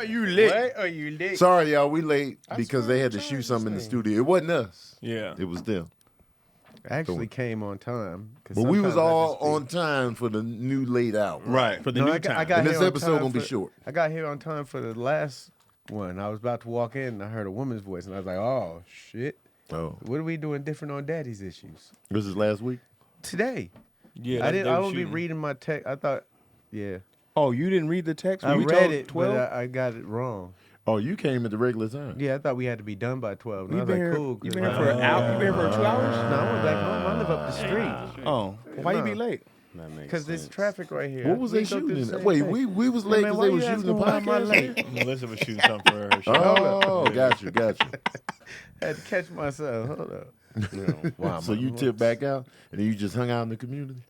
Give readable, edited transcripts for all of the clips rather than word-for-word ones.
Are you lit? What? Are you lit? Sorry, y'all, we late because they had to shoot something in the studio. It wasn't us. Yeah. It was them. I actually came on time. But we was all on time for the new late hour. Right, for the new time. I got and here this episode on going to be for, short. I got here on time for the last one. I was about to walk in and I heard a woman's voice and I was like, oh, shit. Oh. What are we doing different on Daddy's Issues? This is last week? Today. Yeah, I won't be reading my text. I thought, yeah. Oh, you didn't read the text? I read it, but I got it wrong. Oh, you came at the regular time. Yeah, I thought we had to be done by 12. And I You was been like, here, cool. you been here for an hour? You been here for 2 hours? No, I went back home. I live up the street. Oh, why you be late? Because there's traffic right here. What was they shooting in? Wait, we was late because why they were you shooting the asking why am I podcast? late? Melissa was shooting something for her show. Oh, got you. I had to catch myself. Hold up. Wow, so you tipped back out and then you just hung out in the community?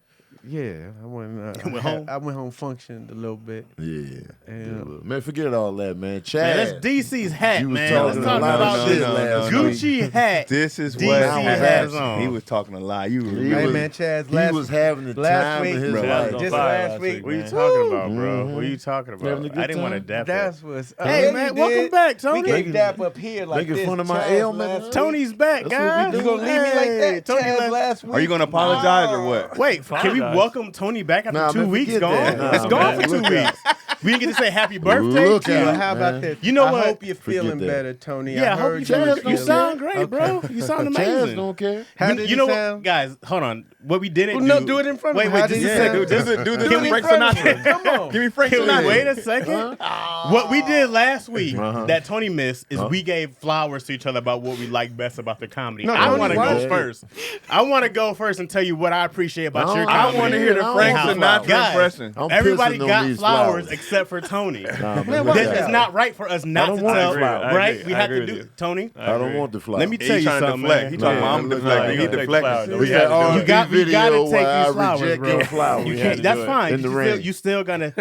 Yeah, I went home? I went home, functioned a little bit. Yeah. And, Man, forget all that, man. Chaz. Man, that's DC's hat, You was man. talking Let's a talk lot of about shit this last Gucci hat. This is DC what has on. He was talking a lie. You He hey was- man, Chaz, He was having the time of his Bro, life. was Just on fire last week. What are you talking about, bro? What are you talking Having a about? good I didn't want to time? dap That's it. what's Hey, yeah, man, we welcome did. back, Tony. We can dap up here like Making this. fun of my Chaz ailment. last Tony's back, That's what guys. we You gonna leave me like that? Tony Chaz last week. Are you going to apologize or what? Wait, can we welcome Tony back after Nah, 2 man, weeks forget gone? that. Nah, It's gone man, for 2 look weeks. We didn't get to say happy birthday Look to you. out. Well, how about man. this? You know I what? hope you're feeling that. better, Tony. Yeah, I hope heard you Chaz sound, don't you care. sound great, bro. You sound Chaz amazing. don't care. How did You know he what, sound? guys? Hold on. What we didn't Well, do. no, do it in front of Wait, him. wait, How just did a he second. sound? Do Can the we Frank front of Sinatra. him? Come on. Give me Frank Can we Sinatra. wait a second? What we did last week that Tony missed is we gave flowers to each other about what we like best about the comedy. No, I Tony want to go watched it. first. I want to go first and tell you what I appreciate about your I comedy. want to hear the I don't Frank want Sinatra Guys, impression. I'm Everybody pissing on got these flowers except for Tony. Nah, man, Man, look why out. It's not right for us not don't to want tell, flowers. right? We We have have to to do do it. Tony. I don't want the flowers. Let me tell He's you trying to something, deflect. man. He talking about I'm deflecting. He deflecting. We got R&B You gotta video take where I these flowers, reject bro. your flowers. You You can't, can't, that's do it. fine. In the You rain. still gonna,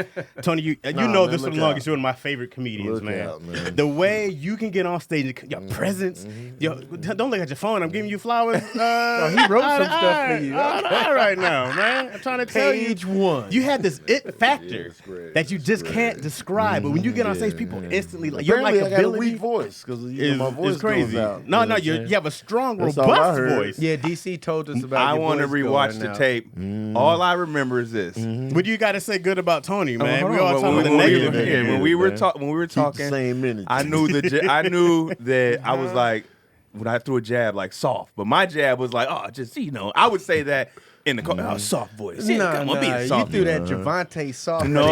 Tony. You Nah, know man, this for look the longest. out. You're one of my favorite comedians, Look man. out, man. The way you can get on stage, your presence. Don't look at your phone. I'm giving you flowers. He wrote some stuff for you. All right now, man. I'm trying to tell you. Page 1. You had this it factor it's great. that you just can't describe. But when you get on stage, people instantly like your Apparently, I got a likability weak voice because is my voice crazy. goes out. No, You know what I'm you saying? have a strong, That's all I robust heard. voice. Yeah, DC told us about I your want to voice rewatch going the out. tape. All I remember is this. What do you got to say good about Tony, man? hold We on. all talking about the When we- negative. yeah, here. when we were man. talking, Keep the talking, same energy. I knew that I was like, when I threw a jab, like soft, but my jab was like, oh, just I would say that in the soft voice. Yeah, Nah, come on, be a you soft threw voice. that Javante soft. No.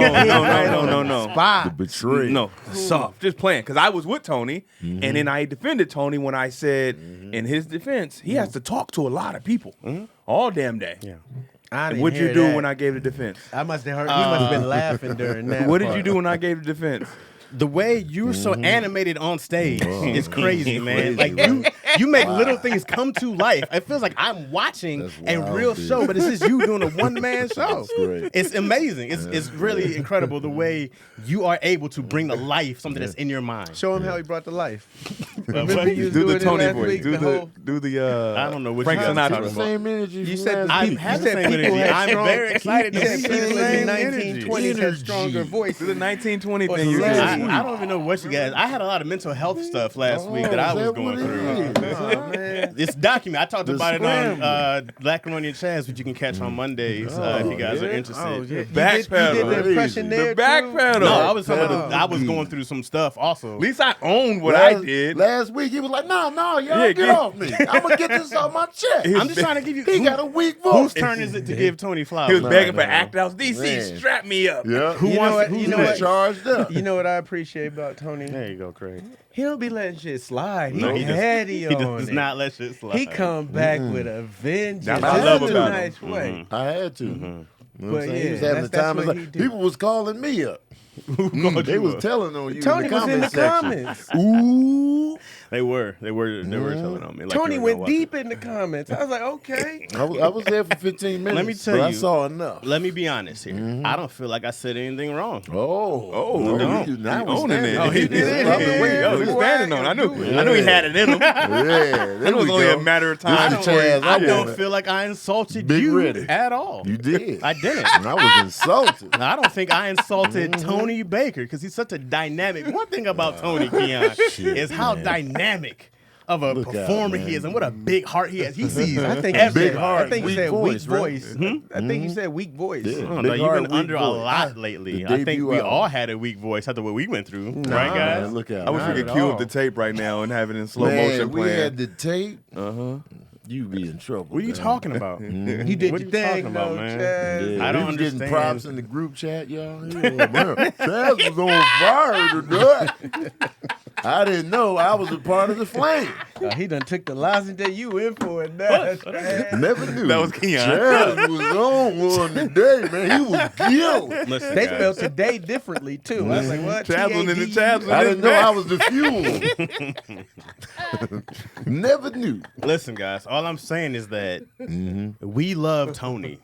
the betrayal. No, soft. Just playing. Because I was with Tony, and then I defended Tony when I said, in his defense, he has to talk to a lot of people all damn day. Yeah. I didn't What'd you hear do that. when I gave the defense? I must have heard. He must have been laughing during that. What did part. you do when I gave the defense? The way you're so animated on stage is crazy, man. Like you make little things come to life. It feels like I'm watching That's a wild, real dude. show, but it's just you doing a one-man show. That's great. It's amazing. It's really incredible the way you are able to bring to life something that's in your mind. Show him how he brought to life. What? you was Do the doing it Tony last voice. week, the whole- Do the I don't know what Frank you guys Sinatra are the talking voice. same energy. You from said last I week. have You the said same people energy. had I'm strong- very excited You to said see people the in the same energy. 1920s had stronger voice. Do the 1920 Or thing. the You last did. week. I don't even know what you guys. I had a lot of mental health stuff last week that I is was that going what it through. is? Oh, man. It's documented. I talked The about it on scramble. Black Ramoni and Chaz, which you can catch on Mondays if you guys are interested. Oh, yeah. Backpedal. You did the impression there, The backpedal. No, I was talking Pedal. about I was going through some stuff also. At least I owned what I did. Last week he was like, no, y'all Yeah, get off me. I'm gonna get this off my chest. I'm just trying to give you. He got a weak Whose voice. turn is it to give Tony He flowers? was begging for no. act outs. DC, Man. strap me up. Yeah. Who You wants? know what? Who's You know next? what? Charged up. You know what I appreciate about Tony? There you go, Craig. He don't be letting shit slide. He No, he heady He on does it. not let shit slide. He come back with a vengeance. That's what I Just love in a about him. nice way. I had to. You know what But I'm saying? He yeah, was having the that's time of what his he life. do. People was calling me up. Who called They you was up? telling on you Tony in the was in the comment section. comments. Ooh. They were telling on me. Like Tony they were went gonna watch deep in the comments. I was like, okay. I was there for 15 minutes. Let me tell but I you. saw enough. Let me be honest here. I don't feel like I said anything wrong. Now we owning standing it. on He it. did. I've been waiting Yo, for he's this. standing on it. I knew he had it in him. Yeah, It was only a matter of time. This is the Chaz I I don't wanted. feel like I insulted Big you ready. at all. You did. I didn't. And I was insulted. I don't think I insulted Tony Baker because he's such a dynamic. One thing about Tony Keon is how dynamic of a Look out, performer he man. is and what a big heart he has. He sees I think everybody. Big heart, I think you weak said voice, weak right? voice. I think you said weak voice. Yeah. I don't Big know, you've heart, been weak under a voice. lot lately. The I think debut we album. all had a weak voice after what we went through, right, guys? Man, look out. I wish we Not could at cue up all. the tape right now and have it in slow Man, motion we playing. had the tape. You be in trouble. What are you man. talking about? You did What your are you thing, talking about, though, man? Chaz. Yeah, I don't we was getting understand. props in the group chat, y'all. Yeah, man. Chaz was on fire tonight. I didn't know I was a part of the flame. He done took the lozenge that you in for it now. Never knew. That was Keon. Chaz was on one today, man. He was killed. Listen, They guys. spelled today differently too. I was like, what? Chaslin in the T-A-D-U? Chaslin. I didn't know I was the fuel. Never knew. Listen, guys. All I'm saying is that we love Tony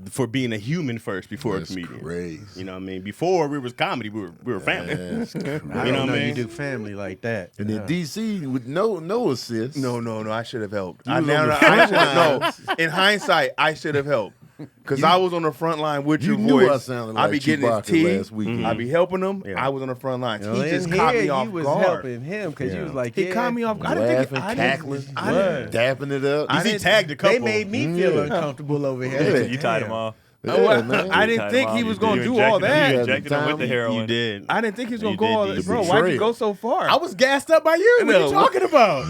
for being a human first before That's a comedian. crazy. You know what I mean? Before we was comedy, we were family. That's crazy. I You don't know what know I you mean? do family like that. And then DC with no assist. No, I should have helped. You I was now on the I front should have lines. no. In hindsight, I should have helped. Because I was on the front line with You your knew voice. I sounded I like be getting his Chewbacca tea. last weekend. I be helping him. Yeah. I was on the front lines. You know, He just in caught here, me off you was guard. helping him because you was like, He yeah. caught me off guard. Laughing, cackling, dapping it up. He tagged a couple. They made me feel uncomfortable over here. Yeah. You tied him off. Yeah, man. I didn't think he was going to do all You that. injected him with the heroin. You did. I didn't think he was going You to go did all do that. the Bro, why'd you betrayal. go so far? I was gassed up by you. What are No. you talking about?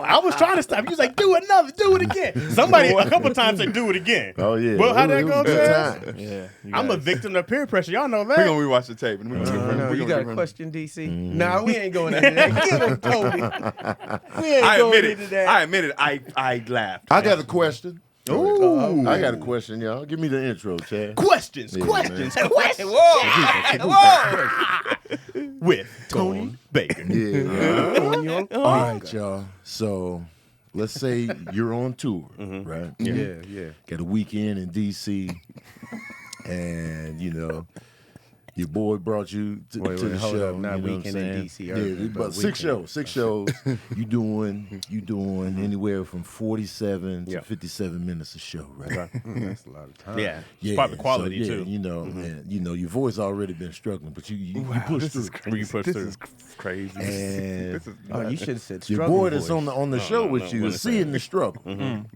I was trying to stop. You was like, do it again. Somebody a couple times said, do it again. Oh yeah. Well, how'd It that was go, a good Chaz? time. Yeah. I'm a victim of peer pressure. Y'all know We're that. going to rewatch the tape. And we're gonna No, we're you gonna got give a him- question, DC? Nah, we ain't going into that. Give him Tony. We ain't I going admit into it. that. I admit it. I laughed. I got a question. Ooh. I got a question, y'all. Give me the intro, Chad. Questions. Yeah, With Tony Baker. Yeah. All right, y'all. So let's say you're on tour, right? Yeah. Got a weekend in DC, and your boy brought you to the hold show. on. Not you know weekend what I'm in saying? DC, urban, Yeah, but but six weekend. shows. You doing anywhere from 47 to Yeah. 57 minutes a show, right? That's a lot of time. Yeah. Yeah, It's probably quality, so, yeah, too. and your voice already been struggling, but you push through. You push This through. is crazy. And Oh, you should have said your struggle boy that's voice. on the show with you is seeing the struggle.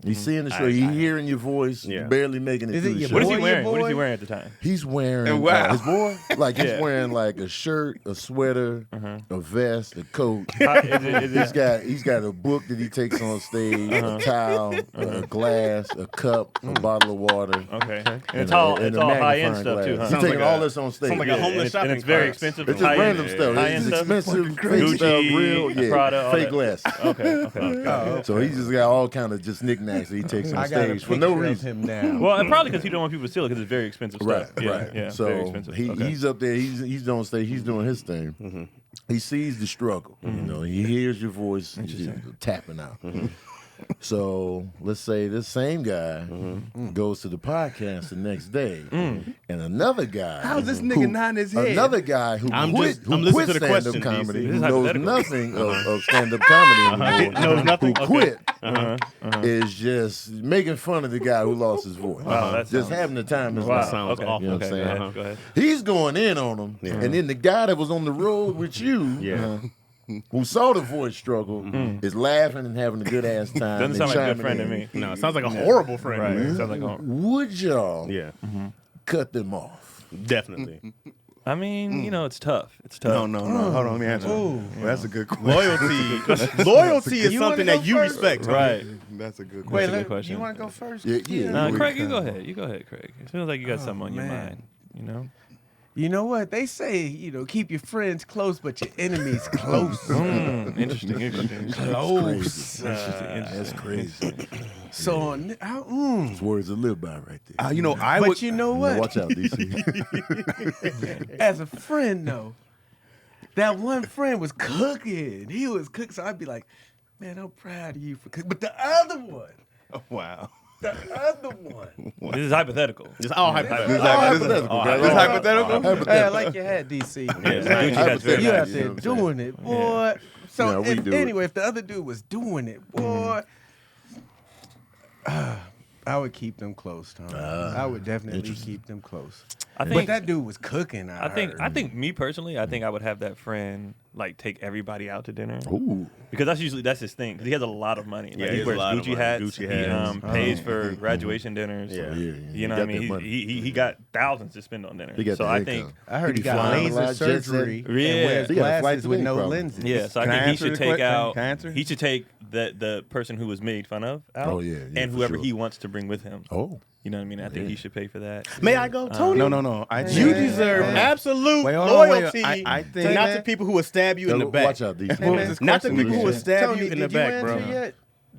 He's seeing the struggle. He's hearing your voice. Yeah. You're barely making it Is through it the your show. What is boy, he wearing? your What is he boy? wearing at the time? He's wearing Wow. his boy, like he's Yeah. wearing like a shirt, a sweater, a vest, a coat. Is it, He's got a book that he takes on stage, a towel, a glass, a cup, a bottle of water. okay. And and it's a- all and it's a all high end magnifying stuff too, glass. huh? He's Sounds taking like all a- this on stage. sounds like a homeless and shopping it's very class. expensive. It's just high-end- random stuff. high-end It's stuff? expensive, fake Gucci, stuff, real, yeah, Prada, all fake that. glass. Okay. So he just got all kind of just knick-knacks that he takes on I got a stage for no picture of reason. him now. Well, and probably because he don't want people to steal it because it's very expensive Right, stuff. Yeah, right. Yeah, very So expensive. Okay. he's up there. He's on stage. He's doing his thing. He sees the struggle. He hears your voice tapping out. So let's say this same guy goes to the podcast the next day, and another guy. How's this nigga not in his head? Another guy who I'm quit listening quit to the stand-up question, comedy, DC. This who is knows hypothetical. nothing of stand-up comedy anymore, Knows nothing? who quit, is just making fun of the guy who lost his voice. Wow, that Just sounds- having the time of his Wow. life. Sounds Okay. awful. You know what I'm Okay, saying? go ahead. He's going in on him, and then the guy that was on the road with you, Yeah. who saw the voice struggle, is laughing and having a good ass time. Doesn't and sound like a chiming good friend to in. me. No, it sounds like a horrible friend. Right. man. Sounds like a, Would y'all Yeah. cut them off? Definitely. I mean, it's tough. It's tough. No. Hold on, let me answer. Well, that's a good question. Loyalty is You something wanna that go you first? respect. Right. That's a good Wait, question. a good question. you want to go first? Yeah. No, we- Craig, you go ahead. You go ahead, Craig. It feels like you got something on your man. mind. You know what? They say, keep your friends close, but your enemies close. Interesting. Close. That's crazy. So, on, It's words to live by right there. I but would. you know Now what? watch out, DC. As a friend, though, that one friend was cooking. He was cooking, so I'd be like, man, I'm proud of you for cooking. But the other one, Wow. the other one. This is hypothetical. It's all hypothetical. This is hypothetical. This is hypothetical. Hey, I like your hat, DC. Yeah, Gucci hat's very You nice. out there doing it, boy. So Yeah, we do it. if the other dude was doing it, boy, I would keep them close, Tom. I would definitely keep them close. I But think that dude was cooking. I think me personally, I think I would have that friend like take everybody out to dinner Ooh. because that's his thing. 'Cause he has a lot of money. Yeah, Like, he he has a wears lot of Gucci money. hats. Gucci He hats. pays for graduation dinners. Yeah. You know what I mean? He got thousands to spend on dinner. He got So the I income. think I heard he He got flying a lot, laser jet set. surgery and Yeah. wears He got a flight glasses to with me, no probably. lenses. yeah. So I Can I think he answer should the take question? out. Can I answer? He should take the person who was made fun of out. Oh, yeah, and for whoever sure. he wants to bring with him. Oh. You know what I mean? I think he should pay for that. May I go, Tony? No. You deserve absolute Wait, hold on, wait. loyalty. I to think- not to people who will stab you in the back. Watch out, these. Not to people who will Yeah. stab Tony, you in the did you back, bro. answer yet?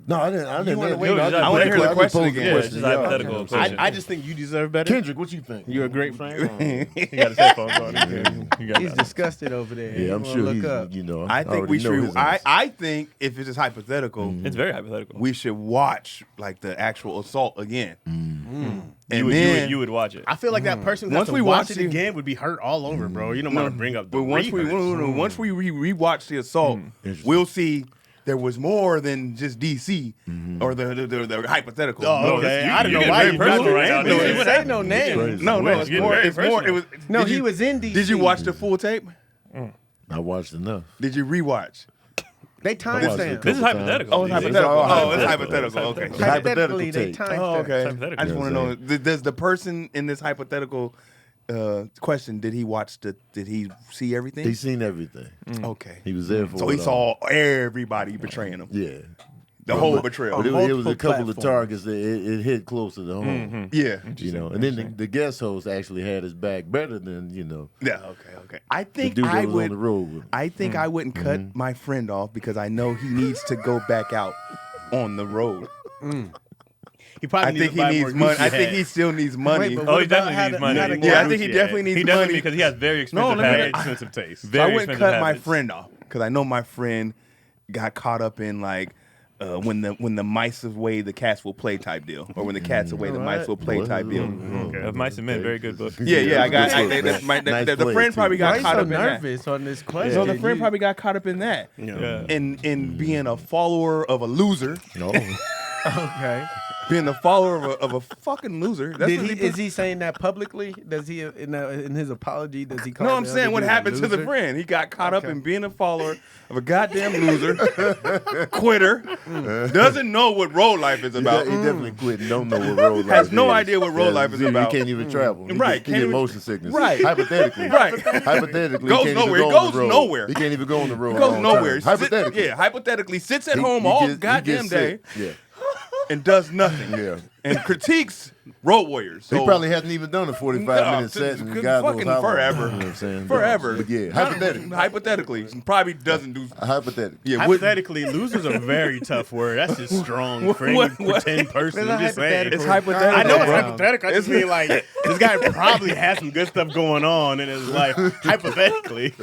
No, I didn't. wanna answer. wait? I wanna hear the question posed again. Yeah, it's just y'all. hypothetical question. I just think you deserve better. Kendrick, what you think? You're a great friend. He got his headphones on. You got He's that. disgusted over there. Yeah, I'm He sure wanna he's. look up. You know, I think already we know should. his answer. I think if it's just hypothetical, It's very hypothetical. we should watch like the actual assault again. And You would, then you would watch it. I feel like that person who Once has to we watch watch it the- again would be hurt all over, bro. You don't want to bring up the but once we once we rewatch the assault, we'll see there was more than just DC or the hypothetical. Oh, okay. I don't know getting why very you personal right now, No, dude. it ain't no name. Crazy. No, It's it's getting more. very It's more. personal. It was. No, did he you- was in DC. Did you watch the full tape? I watched enough. Did you rewatch? They I watched it a timestamp. This is couple hypothetical. Oh, it's It's hypothetical. all Oh, it's hypothetical. hypothetical. Okay. Hypothetically, they tape. timestamp. Oh, okay. hypothetical. I just Yeah, want to know: does the person in this hypothetical question did he see everything? He seen everything. Okay. He was there for So it he all. saw everybody betraying him. Yeah. The whole betrayal. But it was a multiple couple of platforms. targets that it hit closer to home. Yeah. You know, and then the guest host actually had his back better than, you know, Yeah. Okay. I the think dude that I was would. on the road with him. I think I wouldn't cut my friend off because I know he needs to go back out on the road. He probably I think he needs money. I think he still needs money. but Oh, what he about definitely how needs to- money. how to Yeah, I think he Gucci definitely hat. needs He definitely money. because he has very expensive let me- habits. expensive taste. So I Very wouldn't expensive cut my habits. friend off because I know my friend got caught up in like when the mice away the cats will play type deal, or when the cats away the mice will play type deal. Of Mice and Men, very good book. Yeah, I got. Nice the play, friend too. probably Why got you caught so up in that. nervous on this question? So the friend probably got caught up in that, Yeah. in being a follower of a loser, No. Okay. being a follower of a fucking loser. That's Did what he, is he saying that publicly? Does he in his apology? Does he call? No, I'm the saying other what dude a happened to the loser? friend. He got caught up in being a follower of a goddamn loser, quitter, doesn't know what road life is He about. definitely quit. Don't know what road life Has no is. idea what road Yeah, life is zero. about. He can't even travel. He Right, He can't get even- motion sickness. Right. Hypothetically. Right. Hypothetically. Goes he can't even nowhere. go He on goes the road. nowhere. He can't even go on the road. Goes all the nowhere. time. Hypothetically. Hypothetically sits at He- home he all gets- he goddamn gets day sick. Yeah. and does nothing. Yeah. And critiques Road Warriors. So He probably hasn't even done a 45-minute set in God knows fucking how long. forever. You know what I'm saying? Forever. But yeah, hypothetically. Hypothetically, probably doesn't do. Hypothetically. Yeah, would- Hypothetically, loser's a very tough word. That's just strong for any What- pretend person. I'm just saying. It's hypothetical. I know it's bro. hypothetical. I just mean like this guy probably has some good stuff going on in his life. Hypothetically,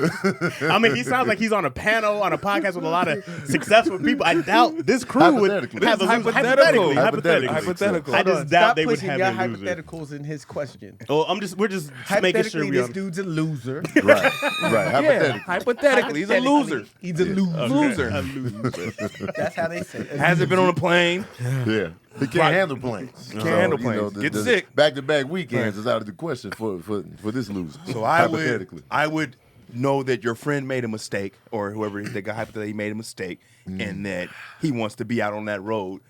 I mean, he sounds like he's on a panel on a podcast with a lot of successful people. I doubt this crew would Hypothetically. have a This is loser. hypothetical. Hypothetically. Hypothetical. I just doubt Stop they would pushing have your a loser. hypotheticals in his question. Oh, we're just making sure Hypothetically, we this on. dude's a loser. Right. Right. Yeah, Hypothetically. hypothetically, he's a loser. He's a loser. Loser. That's how they say it. Hasn't been on a plane. Yeah. He can't handle planes. Can't handle planes. Get sick. Back-to-back weekends is out of the question for this loser. So hypothetically. I would know that your friend made a mistake, or whoever they got hypothetically made a mistake, and that he wants to be out on that road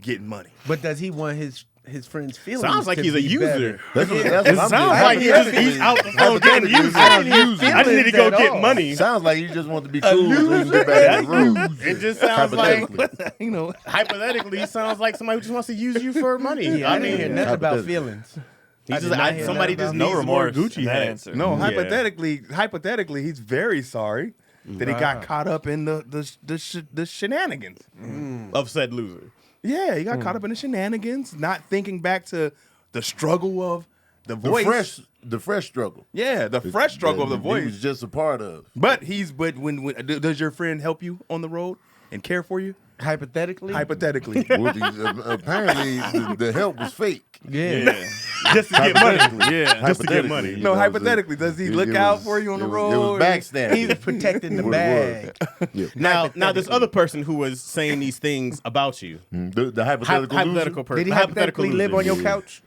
getting money. But does he want his friend's feelings? Sounds like to he's a be user. better? That's what It I'm sounds getting. like he's out the phone getting used. I just need to go Feelings get at money. It sounds like you just want to be cool so you can get back in the room. It just sounds like, Hypothetically. You know, hypothetically, he sounds like somebody who just wants to use you for money. Yeah, I didn't hear mean, nothing about Hypothetical. feelings. he's I did just, not hear somebody that just about needs No more remorse. Gucci in that hats. answer. no. Yeah. Hypothetically, he's very sorry that he got caught up in the shenanigans. Of said loser. Yeah, he got caught up in the shenanigans, not thinking back to the struggle of the The voice. fresh the fresh struggle. Yeah, the fresh struggle of the He voice. was just a part of. But when does your friend help you on the road and care for you? Hypothetically? Hypothetically. Well, apparently, the help was fake. Yeah. Just to get money. Yeah, just to get Hypothetically, money. you No, know, hypothetically, does he look out for you on the road? It was backstabbing. He was protecting the What it bag. Yeah. Now this other person who was saying these things about you, The hypothetical, hypothetical person, Did he the hypothetical hypothetically live on loser. your couch?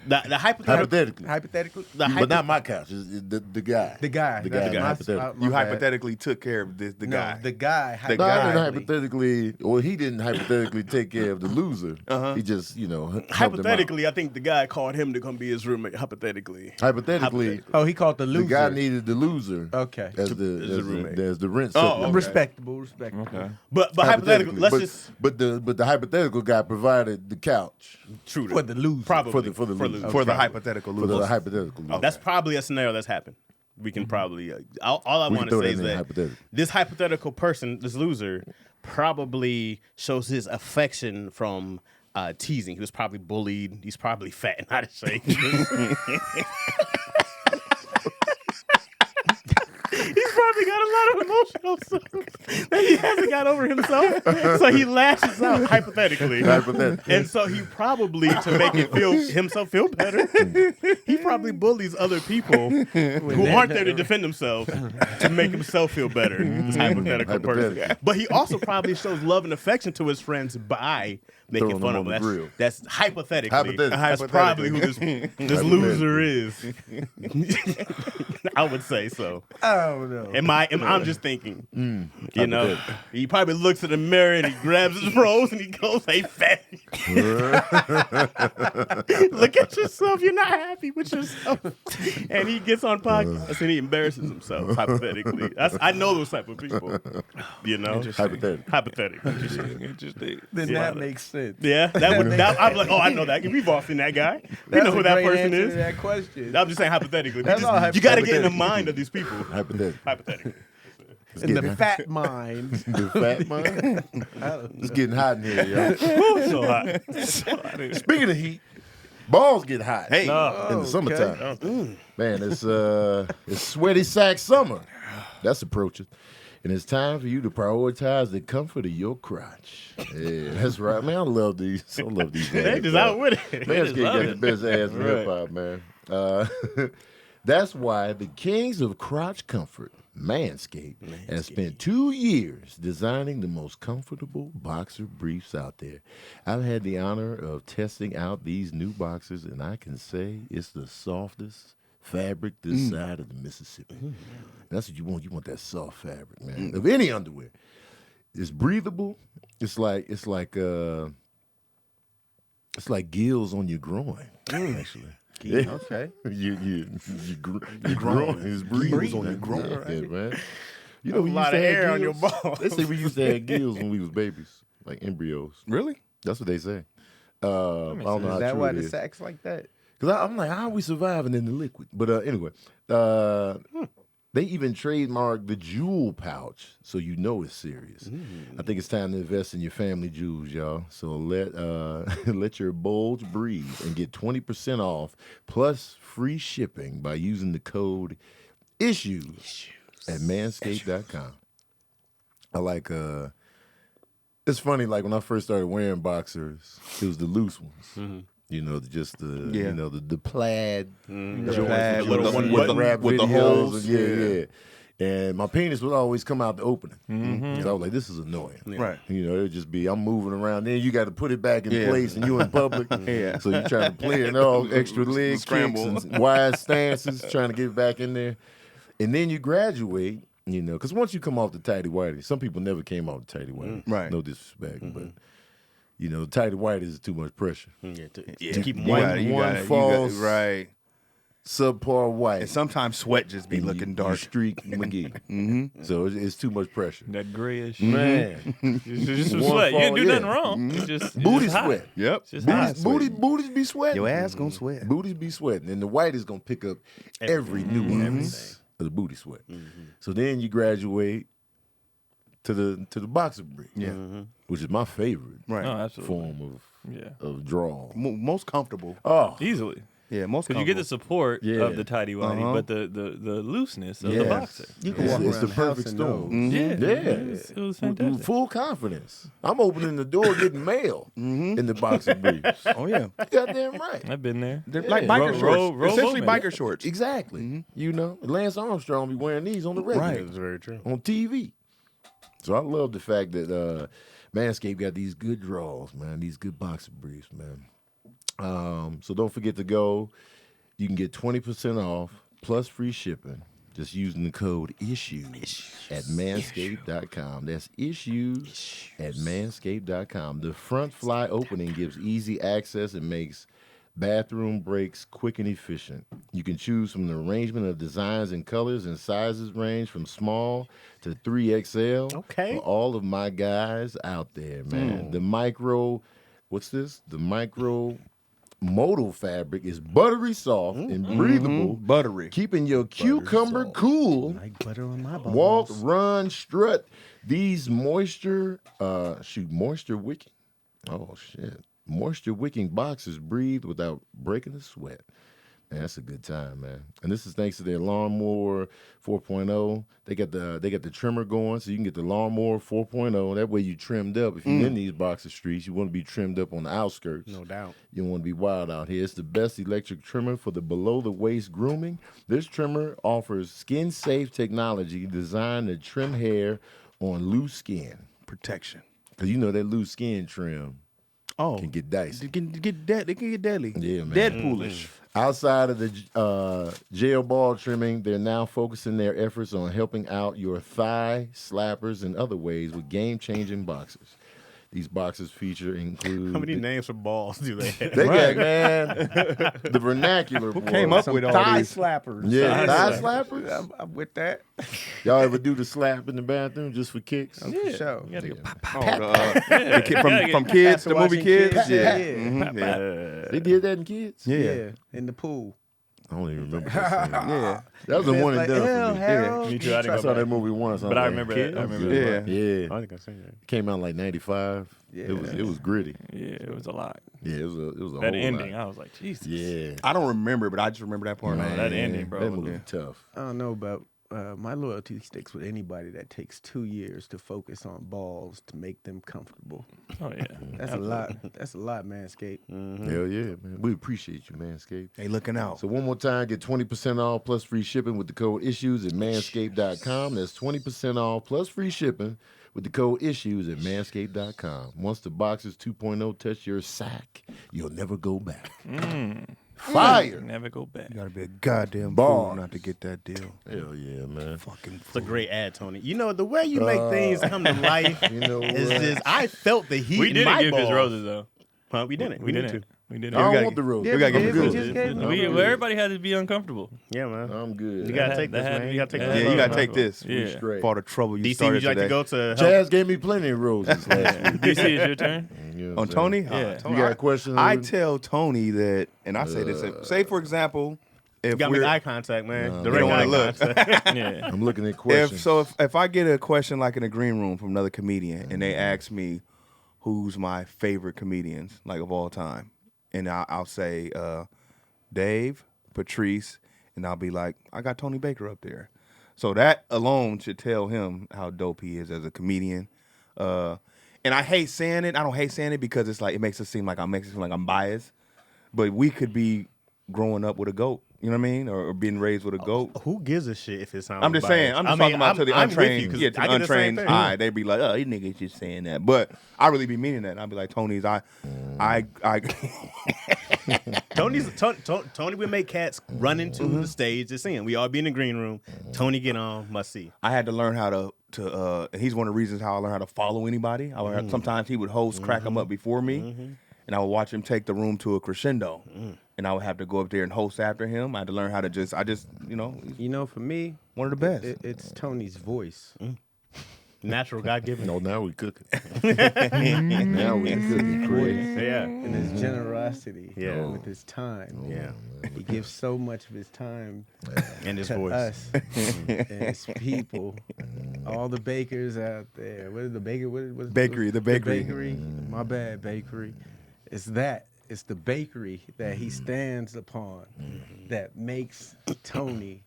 The hypothetical, hypothetically, Hypothetically? but not my couch. It's the guy. The guy. The That's guy. my- Hypothetical. my You bad. hypothetically took care of the No, guy. the guy. The No, I didn't hypothetically. hypothetically, or he didn't hypothetically take care of the loser. He just, helped him out. hypothetically, I think the guy called him to come be his roommate. Hypothetically, Hypothetically, Oh, he called the the loser. guy needed the loser Okay. as a roommate. the rent. Oh, supplement. okay. Respectable. Respectable. but hypothetically, let's but, just but the hypothetical guy provided the couch true For the loser. probably for the loser. For the probably. hypothetical for the loser. hypothetical. That's probably a scenario that's happened. We can probably all I We want can to throw say that is in that hypothetical. this hypothetical person, this loser, probably shows his affection from teasing. He was probably bullied. He's probably fat and out of shape. He's probably got a lot of emotional stuff that he hasn't got over himself. So he lashes out hypothetically. Hypothetical. And so he probably, to make himself feel better, he probably bullies other people who aren't there to defend themselves to make himself feel better. This hypothetical person. Hypothetical. But he also probably shows love and affection to his friends by making Throwing fun them of on them. the grill. That's hypothetically. Hypothetically. That's probably who this loser is. I would say so. Oh, no. I'm just thinking, you know, hypothetical. he probably looks in the mirror and he grabs his rose and he goes, "Hey, fat, look at yourself. You're not happy with yourself." And he gets on podcast and he embarrasses himself. Hypothetically, I know those type of people. You know, Hypothetical. Interesting. Then Yeah. that makes sense. yeah, I'm like, oh, I know that. We've all seen that guy. We That's know who a that great person answer is. to that question. I'm just saying hypothetically. That's all You got to get in the hypothetical. mind of these people. Hypothetical. Hypothetically. In the fat mind. The fat man. It's getting hot in here, y'all. So hot. Speaking of heat, balls get hot. Hey. in the summertime. Man, it's sweaty sack summer. That's approaching. And it's time for you to prioritize the comfort of your crotch. Yeah, that's right. Man, I love these. I love these guys. They just out with it. Manscaped love got the it. best ass in Right. hip hop, man. That's why the kings of crotch comfort, Manscaped, has spent 2 years designing the most comfortable boxer briefs out there. I've had the honor of testing out these new boxers, and I can say it's the softest fabric this side of the Mississippi. That's what you want. You want that soft fabric, man. Of any underwear. It's breathable. It's like gills on your groin, actually. Yeah. Okay. Your groin is breathable on your groin, yeah, man. You know, we A lot used to of have hair on your gills. balls. They say we used to have gills when we was babies, like embryos. Really? That's what they say. I don't know Is how that true why it the is. sack's like that? Because I'm like, how are we surviving in the liquid? But anyway, they even trademarked the jewel pouch, so you know it's serious. I think it's time to invest in your family jewels, y'all. So let your bulge breathe and get 20% off plus free shipping by using the code ISSUES at manscaped.com. I like it's funny, like when I first started wearing boxers, it was the loose ones. You know, just the Yeah. you know the plaid joints plaid with with the the- one with button the- rap with the videos holes. and yeah. And my penis would always come out the opening. So I was like, this is annoying. Right. You know, it would just be, I'm moving around. Then you got to put it back in Yeah. place and you in public. Yeah. So you trying to play it all extra leg kicks Scramble. and wide stances, trying to get it back in there. And then you graduate, you know, because once you come off the tighty whitey, some people never came off the tighty whitey. Right. No disrespect, but you know, tighty whitey is too much pressure. Yeah, to Yeah. keep One- one. one false- right. Subpar white. And sometimes sweat just be and looking you dark. streak McGee. So it's too much pressure. That grayish. Man, It's just some One sweat. You didn't fall, do yeah. nothing wrong. It's just it's booty just hot. sweat. Yep. It's just hot. Booties be sweating. Your ass gonna sweat. Booties be sweating, and the white is gonna pick up every nuance of the booty sweat. So then you graduate to the boxer brief, which is my favorite Right. Oh, absolutely. form Yeah. of draw. Most comfortable. Oh, Easily. Yeah, most Because you get the support Yeah. of the tidy whitey, but the looseness of the Yes. boxer. You can It's, walk it's around the the house perfect and storm. know. Yeah, Yeah. it was With fantastic. full confidence. I'm opening the door, getting mail in the boxing briefs. Oh yeah, Goddamn right. I've been there. they're like Yeah. biker Ro- shorts. ro- Essentially Robo, biker shorts. Exactly. You know, Lance Armstrong be wearing these on the regular. Right. That's very true. On TV. So I love the fact that Manscaped got these good draws, man. These good boxer briefs, man. So don't forget to go. You can get 20% off plus free shipping just using the code ISSUES at manscaped.com. That's issues at manscaped.com. The front fly opening gives easy access and makes bathroom breaks quick and efficient. You can choose from the arrangement of designs and colors, and sizes range from small to 3XL. Okay. For all of my guys out there, man. The micro, what's this? The micro modal fabric is buttery soft and breathable, Buttery. keeping your cucumber cool. Like butter on my balls. Walk, run, strut. These moisture wicking. Oh shit. Moisture wicking boxers breathe without breaking a sweat. Man, that's a good time, man. And this is thanks to their lawnmower 4.0. They got the trimmer going, so you can get the lawnmower 4.0. That way you trimmed up. If you're in these boxer streets, you want to be trimmed up on the outskirts. No doubt. You don't want to be wild out here. It's the best electric trimmer for the below-the-waist grooming. This trimmer offers skin-safe technology designed to trim hair on loose skin. Protection. Because you know that loose skin trim Oh, can get dicey. They can get deadly. Yeah, man. Deadpoolish. Outside of the gel ball trimming, they're now focusing their efforts on helping out your thigh slappers and other ways with game-changing boxers. These boxers include... How many names for balls do they have? They got, man, the vernacular. Who came up with all Thigh these? slappers. Yeah, thigh slappers. I'm with that. Y'all ever do the slap in the bathroom just for kicks? For sure. You gotta go pop, Oh, the kid from Kids, the movie watching Kids. Kids, Yeah. yeah. Mhm, yeah. They did that in Kids? Yeah. In the pool. I don't even remember that scene. Yeah. That was a one and Like, done hell, for me. Harold. Me too. I I didn't saw go that back. movie once. But I remember that. I remember Yeah. that. Yeah. I think I seen that. Came out in like 95. Yeah. It was gritty. Yeah, it was a lot. Yeah, it was a That whole ending, lot. I was like, Jesus. Yeah. I don't remember, but I just remember that part. Man. that ending, bro, That was movie was tough. I don't know about my loyalty sticks with anybody that takes 2 years to focus on balls to make them comfortable. Oh yeah. That's a lot. That's a lot, Manscaped. Hell yeah, man. We appreciate you, Manscaped. They looking out. So one more time, get 20% off plus free shipping with the code ISSUES at manscaped.com. That's 20% off plus free shipping with the code ISSUES at manscaped.com. Once the Boxers 2.0 touch your sack, you'll never go back. Fire. Never go back. You gotta be a goddamn Bars. fool not to get that deal. Hell yeah, man. Fucking It's a great ad, Tony. You know, the way you make things come to life You know is what? just, I felt the heat We in didn't my give balls. his roses though. Huh? We didn't. We need didn't. to. We didn't. I don't gotta- want the rose. you gotta give Yeah, him we good. just gave him Well, everybody had to be uncomfortable. Yeah, man. I'm good. You gotta That- take that this, had man. to You gotta be- take that this. Yeah, you had gotta to be take this. Yeah. Straight. For all the trouble you DC, started would you like today. to go to help? Chaz gave me plenty of roses last week. DC, it's your turn. You know what On I'm Tony? saying? Yeah. Tony, You got a question? I Ruben? tell Tony that, and I say this, say for example, if You got me we're, eye contact, man. No, Direct you eye don't wanna look. contact. Yeah. I'm looking at questions. if I get a question like in a green room from another comedian and they ask me who's my favorite comedians like of all time, and I'll say Dave, Patrice, and I'll be like, I got Tony Baker up there. So that alone should tell him how dope he is as a comedian. And I hate saying it. I don't hate saying it because it's like it makes it seem like I'm biased. But we could be growing up with a goat. You know what I mean? Or being raised with a goat. Who gives a shit if it sounds I'm just saying. I'm just talking about to the I'm with untrained. you, 'cause Yeah, to I the get the same untrained thing. eye, they'd be like, "Oh, these niggas just saying that." But I really be meaning that. I'd be like, "Tony's, I." Tony would make cats run into the stage to sing. We all be in the green room. Tony get on, must see. I had to learn how to. And he's one of the reasons how I learned how to follow anybody. Sometimes he would host, crack them up before me, and I would watch him take the room to a crescendo, and I would have to go up there and host after him. I had to learn how to he's You know, for me, one of the best. it's Tony's voice. Natural, God given. No, now we cooking. Now we cooking, Chris. Yeah. And his generosity Yeah. with his time. Yeah. He gives so much of his time And his to voice. us and his people. All the bakers out there. What is the baker? What is Bakery, the bakery. My bad, bakery. It's that. it's the bakery that he stands upon that makes Tony.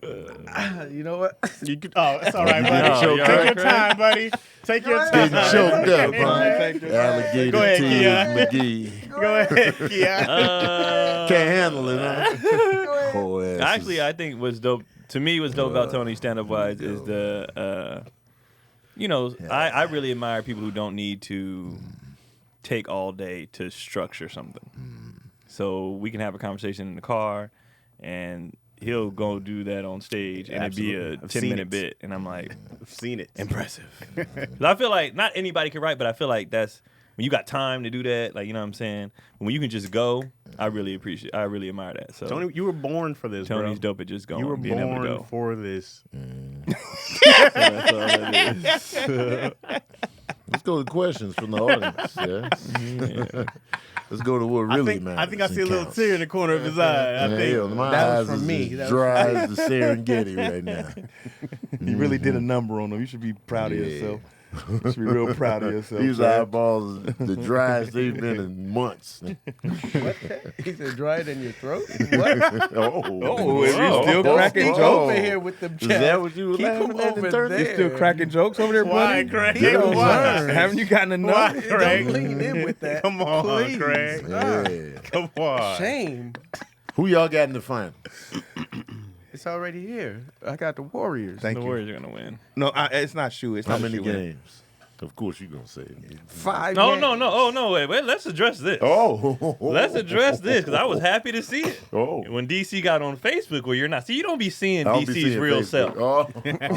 You know what? It's all right, buddy. No, you're Take right, your Craig. time, buddy. Take your time. Getting choked up, huh? Go Alligator ahead, tears, McGee. Go ahead, Keon. Can't handle it, huh? Poor asses. Actually, I think what's dope to me, what's dope about Tony stand up wise is the, I really admire people who don't need to take all day to structure something. So we can have a conversation in the car, and he'll go do that on stage, and it'd be a Absolutely. I've seen 10-minute it. bit, and I'm like, I've seen it. impressive. 'Cause I feel like not anybody can write, but I feel like that's when you got time to do that. Like, you know what I'm saying? When you can just go, I really admire that. So Tony, you were born for this, Tony's bro. dope at just going. You were being able to born go. for this. So that's all that is. Let's go to questions from the audience. Yeah. Let's go to what really matters. I think I see a little counts. tear in the corner of his eye. I think. Hell, my That eyes was from is me. as That was dry as the Serengeti right now. You really did a number on them. You should be proud of yourself. You should be real proud of yourself. These man. eyeballs, the driest they've been in months. He said, "Dried in your throat." What? Oh, is you Whoa. still Oh, cracking oh. jokes? Over here with them. Is that what you were Keep laughing him at? over in turn? there. You still cracking jokes over there, Why, buddy? Craig? He don't Why? learn. Haven't you gotten enough? Why, Don't Craig? lean in with that. Come on, please. Craig. Yeah. Come on. Shame. Who y'all got in the final? It's already here. I got the Warriors. Thank The you. Warriors are gonna win. No, it's not shoe. It's How not a many shoe-in. games? Of course you're going to say it. 5 No, games. no, no. Oh no, wait. Let's address this. Oh. Let's address this because I was happy to see it. Oh. When DC got on Facebook, where you're not. See, you don't be seeing I don't be DC's seeing real Facebook. self. Oh.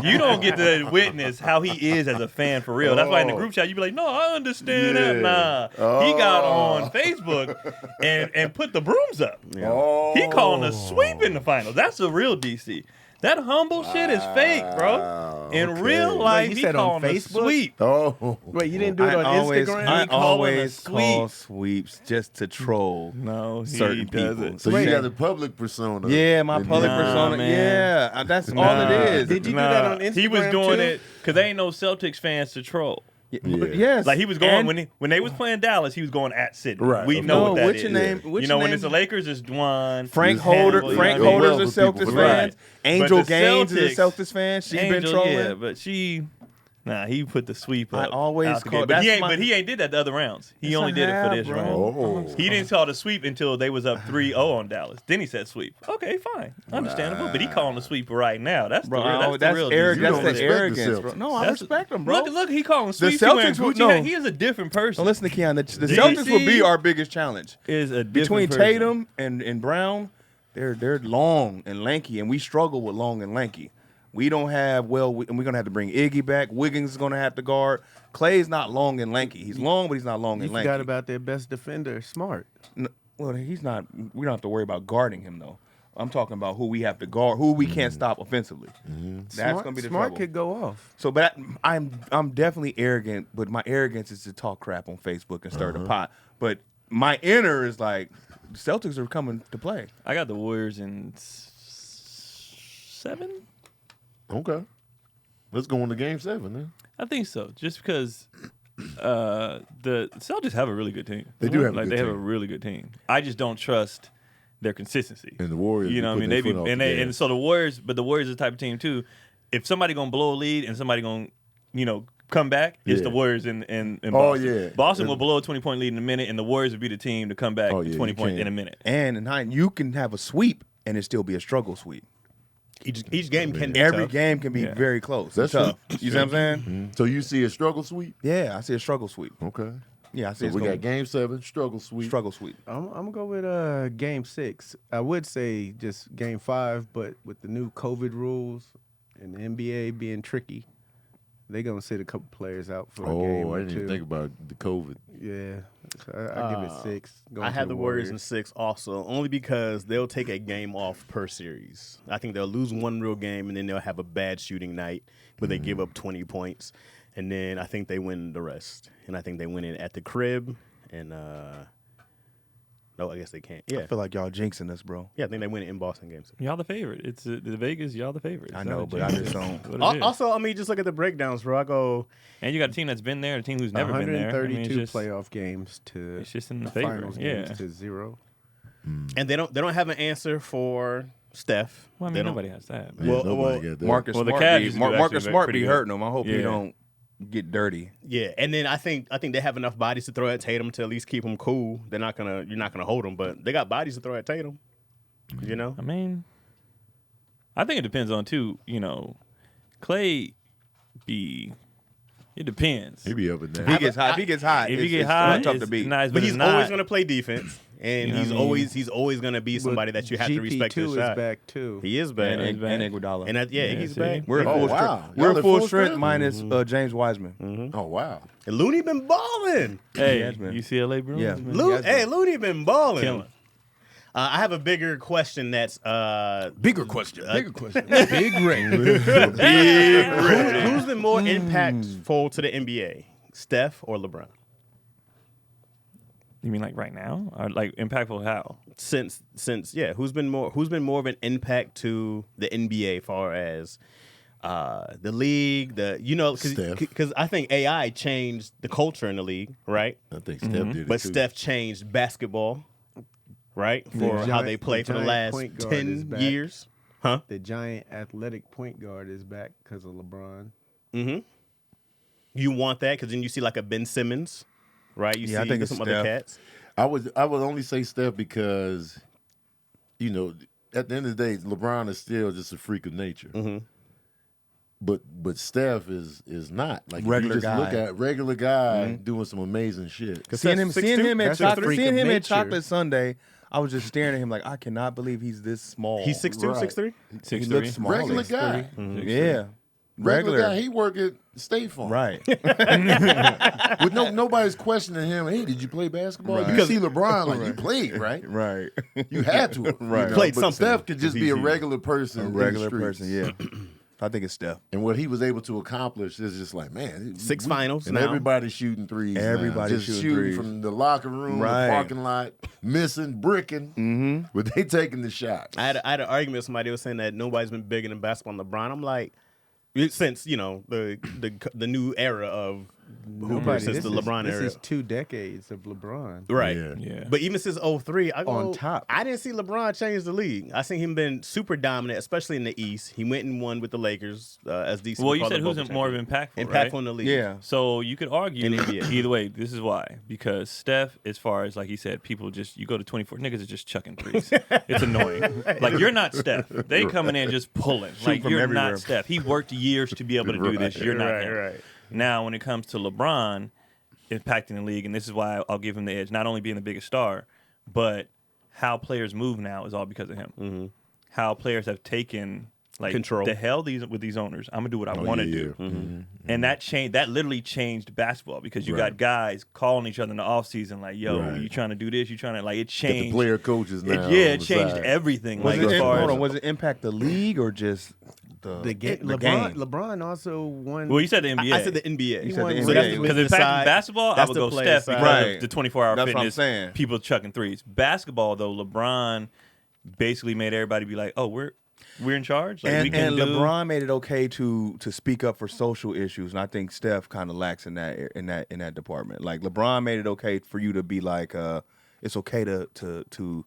You don't get to witness how he is as a fan for real. That's why in the group chat you be like, "No, I understand that." Nah, he got on Facebook and put the brooms up. Oh. He calling a sweep in the finals. That's a real DC. That humble shit is fake, bro. In okay. real life, Wait, you he said on calling a Facebook? sweep. Oh. Wait, you didn't do it on Instagram? I He calling a always sweep. call sweeps just to troll No, he certain does people. it. So Wait. you got the public persona. Yeah, my public Nah, persona. man. Yeah, that's all it is. Did you do that on He was Instagram, doing too? it because they ain't no Celtics fans to troll. Yeah. Yes, Like he was going And- when they was playing Dallas, he was going at Sydney. Right. We Of know course. what that What's is. your name? What's You know your when name? it's the Lakers, it's Dwan. Frank it's Holder. Hannibal, Frank you know what I mean? Holder- Holder's a love with Celtics people, fan. right. Angel But the Gaines is a Celtics- Celtics fan. She's been Angel, trolling. yeah, but he put the sweep I up. always out the call- game. But he that's ain't. my- But he ain't did that the other rounds. He Yes, only I did it for have, this bro. round. Oh. He didn't call the sweep until they was up 3-0 on Dallas. Then he said sweep. Okay, fine, understandable. But he calling the sweep right now. That's Bro, the real. That's the that's real. arrogance. You That's don't the respect arrogance, the bro. Celtics. No, I That's- respect him, bro. Look, he calling The sweeps. He wearing Celtics would- Gucci no. hat. He is a different person. Now listen to Keon. The DC Celtics will be our biggest challenge. Is a different Between person. Tatum and Brown, they're long and lanky, and we struggle with long and lanky. We don't have and we're gonna have to bring Iggy back. Wiggins is gonna have to guard. Clay's not long and lanky. He's long, but he's not long You and lanky. forgot about their best defender, Smart. Well, he's not. We don't have to worry about guarding him though. I'm talking about who we have to guard, who we can't stop offensively. That's Smart, gonna be the Smart trouble. could go off. So, but I'm definitely arrogant, but my arrogance is to talk crap on Facebook and stir the pot. But my inner is like, the Celtics are coming to play. I got the Warriors in 7. Okay. Let's go into game 7 then. I think so. Just because the Celtics have a really good team. They do have a like good they have a team. really good team. I just don't trust their consistency. And the Warriors, You know what I mean? They be and so the Warriors, but the Warriors are the type of team too. If somebody gonna blow a lead and somebody gonna come back, it's Yeah. the Warriors in Boston. Oh, yeah. Boston will blow a 20-point lead in a minute, and the Warriors would be the team to come back Oh, yeah, 20 you points can't. in a minute. And in hindsight, you can have a sweep and it still be a struggle sweep. Each game can be Every tough. game can be Yeah. very close. That's That's tough. true. You see what I'm saying? So you see a struggle sweep? Yeah, I see a struggle sweep. Okay. Yeah, I see So it's we gonna got game 7, struggle sweep. struggle sweep. I'm gonna go with game 6. I would say just game 5, but with the new COVID rules and the NBA being tricky, they're gonna sit a couple players out for a game Oh, or I didn't two. even think about the COVID. Yeah, so I give it 6. Going I to had the Warriors in 6 also, only because they'll take a game off per series. I think they'll lose one real game, and then they'll have a bad shooting night where they give up 20 points. And then I think they win the rest. And I think they win it at the crib. And No, I guess they can't. Yeah. I feel like y'all jinxing us, bro. Yeah, I think they win it in Boston Game 6. Y'all the favorite. It's the Vegas. Y'all the favorite. It's I not know, a but I jinx. just don't. It's what it is. Also, I mean, just look at the breakdowns, bro. I go, And you got a team that's been there, a team who's never been there. I mean, 132 it's just, playoff games to it's just in the favor. finals Yeah. games to 0. and they don't have an answer for Steph. Well, I They mean, don't- nobody has that. Yeah, Well, nobody got that. Marcus Well, the Smart, Cavs be, used to Mar- do Marcus actually Smart pretty be good. hurting them. I hope he Yeah. don't get dirty. Yeah, and then I think they have enough bodies to throw at Tatum to at least keep him cool. You're not gonna hold him, but they got bodies to throw at Tatum. You know, I mean, I think it depends on too. Clay it depends. He be up and down. If he gets hot, if he gets hot, If you it's get hot, tough it's to beat. nice, but he's it's not. always gonna play defense, and You know he's what I mean? always gonna be somebody that you have to respect his GP2 shot. is back too. He is back, he's back. And Iguodala. and Iggy's see? back. We're at Oh, full wow. strength. Y'all We're at at full full strength strength? minus James Wiseman. Oh wow. And Looney been balling. Hey, Yes, man. UCLA Bruins. Yeah. man. Looney been balling. Killing. I have a bigger question. That's Bigger question. Big ring. who's been more impactful to the NBA, Steph or LeBron? You mean like right now, or like impactful? How? Since who's been more of an impact to the NBA, far as the league, Steph. because I think AI changed the culture in the league, right? I think Steph did it But too. Steph changed basketball, right, for how giant- they play the for the giant last point guard is 10 back. years, huh? The giant athletic point guard is back because of LeBron. You want that because then you see like a Ben Simmons, right? You Yeah, I see think it's some other Steph. cats. I would only say Steph because, at the end of the day, LeBron is still just a freak of nature. But Steph is not like if Regular you just look guy. at regular guy doing some amazing shit. Seeing him, Steph's seeing 6'2"? him at That's a chocolate, freak seeing of him at nature. Chocolate Sunday, I was just staring at him like I cannot believe he's this small. He's 6'2", Right. 6'3"? He 6'3". looks small. Regular guy, Yeah, regular guy. He work at State Farm, Right. With nobody's questioning him. Hey, did you play basketball? Right. You see LeBron like you played, right? Right. You had to, Right. Played But something. Steph could just be a He's- regular person, A in the regular streets. person. Yeah. I think it's Steph. And what he was able to accomplish is just like, man, 6 finals and now. everybody's shooting threes. Everybody's just shooting threes. from the locker room, Right. the parking lot, missing, bricking, but they taking the shots. I had an argument with somebody who was saying that nobody's been bigger than basketball than LeBron. I'm like, since the new era of Hooper, since the LeBron this era, is 2 decades of LeBron. right? Yeah. Yeah. But even since 03, I go On top. I didn't see LeBron change the league. I seen him been super dominant, especially in the East. He went and won with the Lakers, as DC. Well, would you call said the who's Bubble more champion. impactful, impactful right? in the league. Yeah. So you could argue In NBA. either way. This is why, because Steph, as far as like he said, people just you go to 24 niggas are just chucking threes. It's annoying. Like you're not Steph. They coming in just pulling. Like from you're everywhere. not Steph. He worked years to be able to do this. You're not Right, him. right. Now, when it comes to LeBron impacting the league, and this is why I'll give him the edge, not only being the biggest star, but how players move now is all because of him. How players have taken like Control. the hell with these owners. I'm gonna do what I want to do. And that literally changed basketball because you got guys calling each other in the offseason like, yo, Right. you trying to do this? You trying to like it Get changed. the player coaches now. It on the changed side. everything. Was Like it, as far hold on, as was it impact the league or just The game. the LeBron. game? LeBron also won. well, you said the NBA. I said the NBA. You said the So NBA. that's Because because business if it's side. basketball, I That's would the go player Steph because side. Right. of the 24-hour That's what I'm fitness. saying. People chucking threes. Basketball though, LeBron basically made everybody be like, oh, we're in charge. Like, we and can do. LeBron made it okay to speak up for social issues, and I think Steph kind of lacks in that department. Like LeBron made it okay for you to be like, it's okay to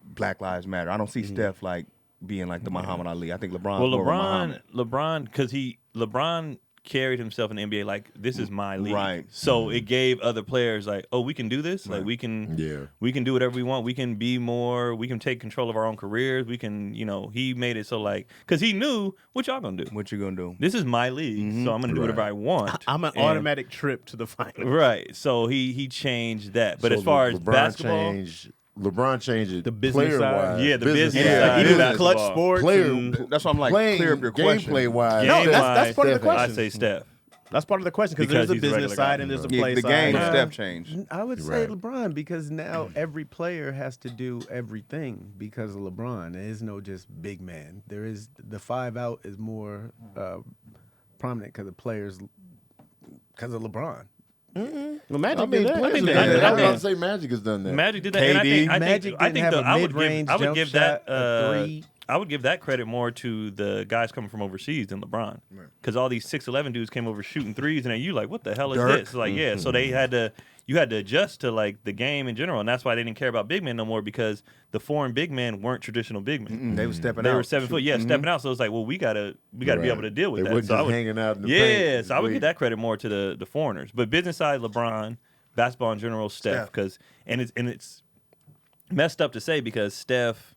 Black Lives Matter. I don't see Steph like being like the Muhammad Ali. I think LeBron. Well, more of a Muhammad. LeBron, because LeBron carried himself in the NBA like this is my league. Right. So it gave other players like, oh, we can do this. Like we can do whatever we want. We can be more. We can take control of our own careers. We can, he made it so like because he knew what y'all gonna do. What you gonna do? This is my league, so I'm gonna do whatever I want. I'm an And- automatic trip to the final. Right. So he changed that. But So as far as LeBron basketball, LeBron changed it. The business player-wise. side. Yeah, the business Yeah, side. even Business clutch ball. sports. Player- and- That's why I'm like playing clear up your question. gameplay wise. No, that's part of the Steph- question. I say Steph. That's part of the question Because because there's a he's a business regular side guy. and there's a Yeah, play the side. game Yeah. Steph changed. I would say Right. LeBron because now every player has to do everything because of LeBron. There is no just big man. There is the 5 out is more prominent because of players because of LeBron. Well, Well, Magic I mean, did that. players think have that- done that. I I was about think- to say Magic has done that. Magic did that. And KD. Magic I didn't think have the, a mid-range I would jump give that. shot, a three. I would give that credit more to the guys coming from overseas than LeBron, because all these 6'11" dudes came over shooting threes, and then you like, what the hell is Dirk. this? Like, yeah. So they had to. You had to adjust to like the game in general, and that's why they didn't care about big men no more, because the foreign big men weren't traditional big men. They were stepping They out. were 7 foot, stepping out. So it's like, well, we gotta be able to deal with They that. wasn't So I just would, hanging out in the yeah, paint. so I would give that credit more to the foreigners. But business side, LeBron, basketball in general, Steph, because it's messed up to say, because Steph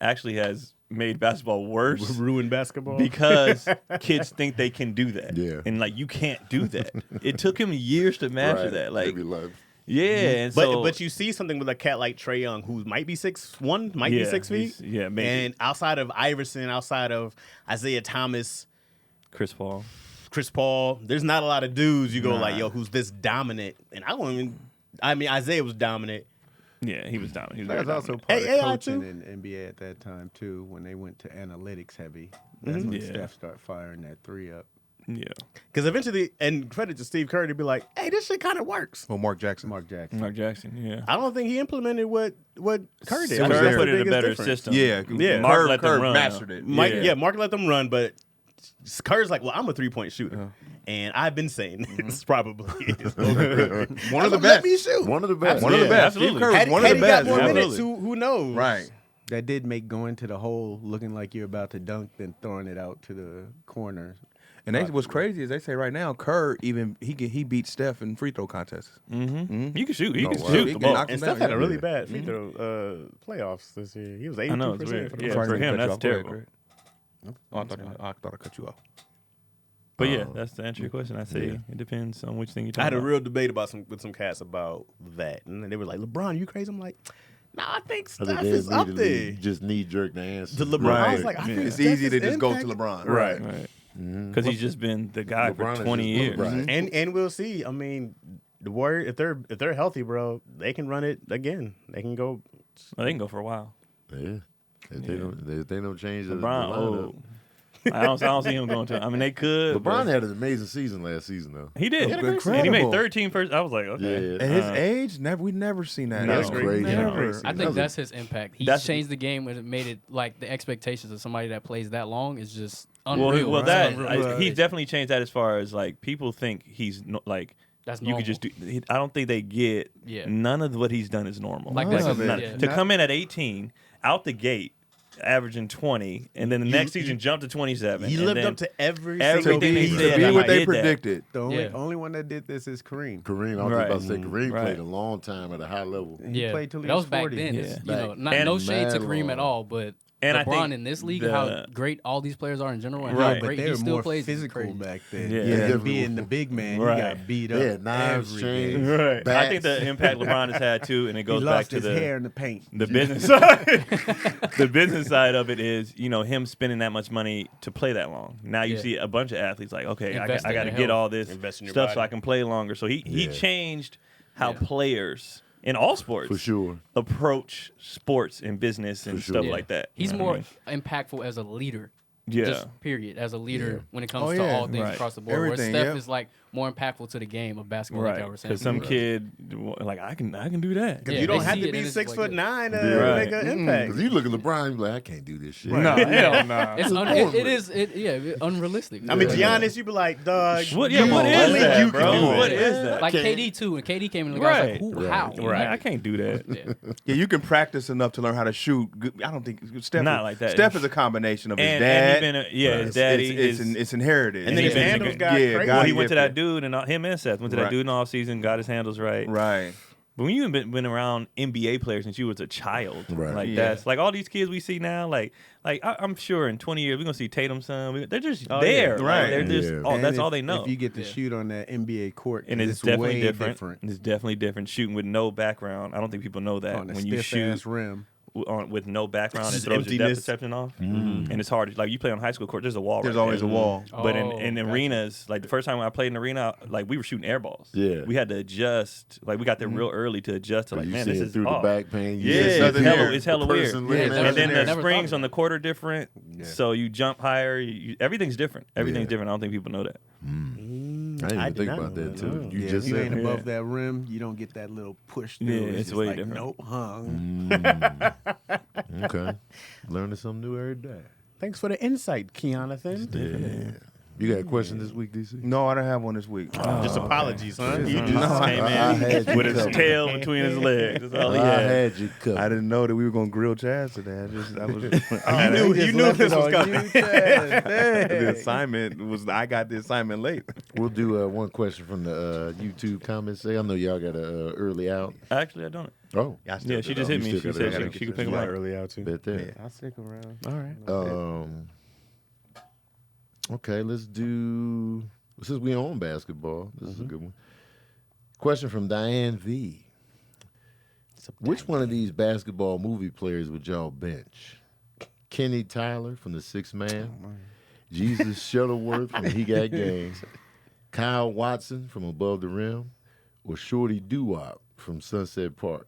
actually has made basketball worse Ruined basketball. because kids think they can do that. Yeah. And like, you can't do that. It took him years to master Right. that. Like, They be like, yeah, and But so, but you see something with a cat like Trae Young, who might be 6'1", might be 6 feet. yeah, maybe. And outside of Iverson, outside of Isaiah Thomas, Chris Paul. Chris Paul, there's not a lot of dudes you go like, yo, who's this dominant? And I mean, Isaiah was dominant. Yeah, he was dominant. He was That very was also dominant. part Hey, of AI coaching too. in NBA at that time too, when they went to analytics heavy. That's when Yeah. Steph started firing that three up. Yeah. Because eventually, and credit to Steve Kerr to be like, hey, this shit kind of works. Well, Mark Jackson. Mark Jackson. Mark Jackson, yeah. I don't think he implemented what Kerr did. I think Kerr that's put the it in a biggest better difference. system. Yeah, Yeah. Mark Kerr, let them Kerr run. mastered it. Mark let them run, but Kerr's like, well, I'm a 3-point shooter. And I've been saying this probably is One of the Let best. me shoot. one of the best. One of the Yeah, best. absolutely. Steve Kerr was Had, one had of he the got best. more Yeah. minutes, who knows? Right. That did make going to the hole looking like you're about to dunk, then throwing it out to the corner. And what's crazy is they say right now Kerr he beat Steph in free throw contests. Mm-hmm. You can shoot. He Oh, can wow. shoot He the can ball. knock And him Steph down, had a yeah. really bad free throw playoffs this year. He was 82%. I know, it's weird. for the Yeah, most for part. him, that's Go ahead, terrible. Greg. Oh, I thought I cut you off. But yeah, that's to answer your question. I say it depends on which thing you're I had talking a about. real debate with some cats about that, and they were like, "LeBron, you crazy?" I'm like, "Nah, I think I think Steph they is up immediately there." just knee jerk the answer. To LeBron, I was like, I think It's Steph easy is to just go to impact- LeBron. Right. Right. Because he's just been the guy LeBron for is 20 just- years. right. And we'll see. I mean, the Warriors, if they're healthy, bro, they can run it again. They can go. Well, they can go for a while. Yeah. If they don't change the LeBron, lineup. I don't see him going to. I mean, they could. LeBron but had an amazing season last season, though. he did. That's And he incredible. made 13 first. I was like, okay. Yeah. At his age, we never seen that. No. That's Agreed. crazy. Never. I think that's his impact. He's That's- changed the game and it made it like the expectations of somebody that plays that long is just Well, unreal. well, It's that unreal. he's definitely changed that as far as like people think he's like That's you normal. could just do. I don't think they get Yeah. none of what he's done is normal. Like None that's of it. None. yeah. To come in at 18, out the gate, averaging 20, and then the next season jump to 27. He and lived then up to every everything single they piece. said. To be and what he they did that. predicted. The only, Yeah. only one that did this is Kareem. Kareem, I was Right. about to say Kareem Right. played a long time at a high level. He Yeah, played till he that was was back 40. then. Yeah. It's, Back no shade to mad Kareem long. at all, but And I LeBron think in this league, the- how great all these players are in general, and Right. how But great they he were still more plays. is physical crazy. back then. Yeah. Yeah. And being the big man, Right. he got beat up Yeah, knives, every chains. game. Right. I think Bats. the impact LeBron has had too, and it He goes back lost to his the hair in the paint. the business side. The business side of it is, him spending that much money to play that long. Now you Yeah. see a bunch of athletes like, okay, Invest I in got to their get health. all this Invest in your stuff so body. I can play longer. So he Yeah. changed how Yeah. players in all sports For sure. approach sports and business and For sure. stuff Yeah. like that. He's You know what more impactful as a leader. I mean? Just period. As a leader Yeah. when it comes Oh, to yeah. all things Right. across the board. Everything, where Steph yeah. is like more impactful to the game of basketball, like right? y'all were saying. Because some Right. kid like I can do that. Yeah, You don't they have see to it be and it's 6'9" to Right. make an impact. Because you look at LeBron, you're like, I can't do this shit. No, hell no. It's it is unrealistic. I mean, Like, Giannis, you be like, dog. What? you Yeah, what is only that, you bro? can do What it. is that? like can't- KD too. When KD came in the league, I was like, who, Right. how? Right. Like, I can't do that. yeah. Yeah, you can practice enough to learn how to shoot. I don't think Steph. Not like that. Steph is a combination of his And dad. he been his daddy. It's inherited. And then his his been- handles got yeah, crazy. God Well, he went to that gifted. dude, and him and Seth went to that Right. dude in the offseason, got his handles right. Right. But when you've been around NBA players since you was a child, Right. like Yeah. that's like all these kids we see now, I'm sure in 20 years we're gonna see Tatum's son. They're just Oh, there, yeah. right? Right. They're just Yeah. And that's if- all they know. If you get to Yeah. shoot on that NBA court, and 'cause it's definitely way different. It's definitely different shooting with no background. I don't think people know that on a when you stiff shoot ass rim. with no background, it Just throws your depth emptiness. perception off, and it's hard. Like you play on high school court, there's a wall. There's right always there. a wall. But Oh, in gotcha. arenas, like the first time I played in an arena, like we were shooting air balls. Yeah. We had to adjust. Like we got there real early to adjust to like, You man, see this it is through off. the back pane. You Yeah, see it's Southern the hella, it's hella weird. person living Yeah, there. And then the Never springs thought on the court are different, so you jump higher. Everything's different. Everything's Yeah. different. I don't think people know that. didn't I even did think not about know that that, too. no. You Yeah, just if you said ain't that. above that rim, you don't get that little push through. Yeah, it's just way like, different. Nope, hung. Okay, learning something new every day. Thanks for the insight, Keonathan. Yeah. You got a question this week, DC? No, I don't have one this week. Just apologies, huh? You just Came I in had you with his covered. tail between his legs. That's all he I had. had you covered. I didn't know that we were gonna grill Chaz today. you knew this was coming. The assignment was I got the assignment late. We'll do one question from the YouTube comments. I know y'all got a early out. Actually, I don't. Oh, Yeah, she just hit me. She said she could pick him up. early out too. bet that. I'll stick around. All right. Okay, let's do. Since we on basketball, this is a good one. Question from Diane V. Which one of these basketball movie players would y'all bench? Kenny Tyler from The Sixth Man, Jesus Shuttleworth from He Got Game, Kyle Watson from Above the Rim, or Shorty Doo-Wop from Sunset Park?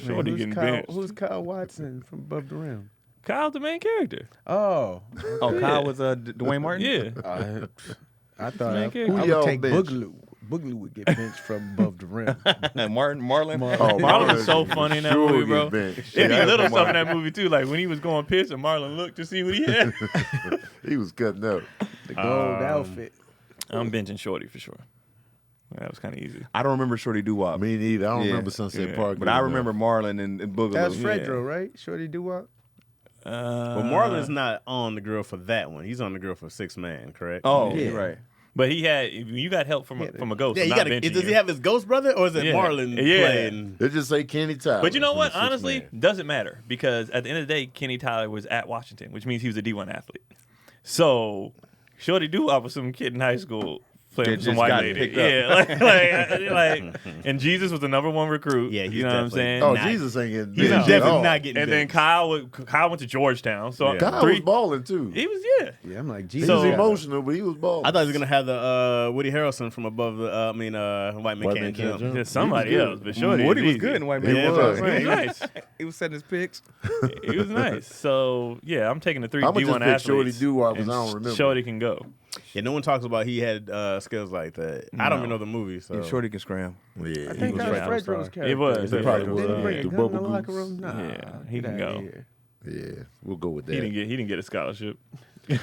Shorty who's getting Kyle, benched. who's Kyle Watson from Above the Rim? Kyle's the main character. Oh, Oh, Kyle was Dwayne Martin. Yeah. I thought Man, I, who I would y'all take bench? Boogaloo. Boogaloo would get benched from Above the Rim. Marlon. Oh, Marlon was so funny in that sure movie, get bro. benched. It'd be little stuff in that movie too, like when he was going piss and Marlon looked to see what he had. He was cutting up. The gold outfit. I'm benching Shorty for sure. That was kind of easy. I don't remember Shorty Doo-Wop. Me neither. I don't Yeah, remember Sunset yeah. Park. But I either. remember Marlon and Boogaloo. That's Yeah. Fredro, right? Shorty Doo-Wop? But Marlon's not on the grill for that one. He's on the grill for Six Man, correct? Oh, Yeah. you're right. But he had you got help from a ghost. yeah. I'm You not got. benching Does he you. have his ghost brother, or is it Yeah. Marlon Yeah. playing? They just say Kenny Tyler. But you know from what? The Sixth Honestly, Man. doesn't matter because at the end of the day, Kenny Tyler was at Washington, which means he was a D1 athlete. So Shorty Doo-Wop was some kid in high school playing That for some just white got lady. picked up. Yeah, like, and Jesus was the #1 recruit. Yeah, he's you know what I'm definitely- saying? Oh, Not- Jesus ain't getting He's benched at definitely all. not getting. And then benched. Kyle went to Georgetown. So Yeah. Kyle three, was balling too. he was Yeah, I'm like, He Jesus. So- was emotional, but he was balling. I thought he was gonna have the Woody Harrelson from Above the. White Man Can't Jump. Jump. There's somebody He was else, but Shorty Woody was easy. good in White Man. Yeah, Can't that's Jump. what I'm He was nice. He was setting his picks. He was nice. So yeah, I'm taking the 3 I'ma D1 just pick athletes. Shorty Doo-Wop 'cause and I don't remember. Shorty can go. Yeah, no one talks about he had skills like that. I don't even know the movie. So Shorty can scram. Yeah, I he think was that was right. Fredro's character. It was. It probably Didn't was. he bring a The gun in the Bubba locker Goose. room? Nah, Yeah, he get can outta go. here. Yeah, we'll go with He that. didn't get a scholarship. Get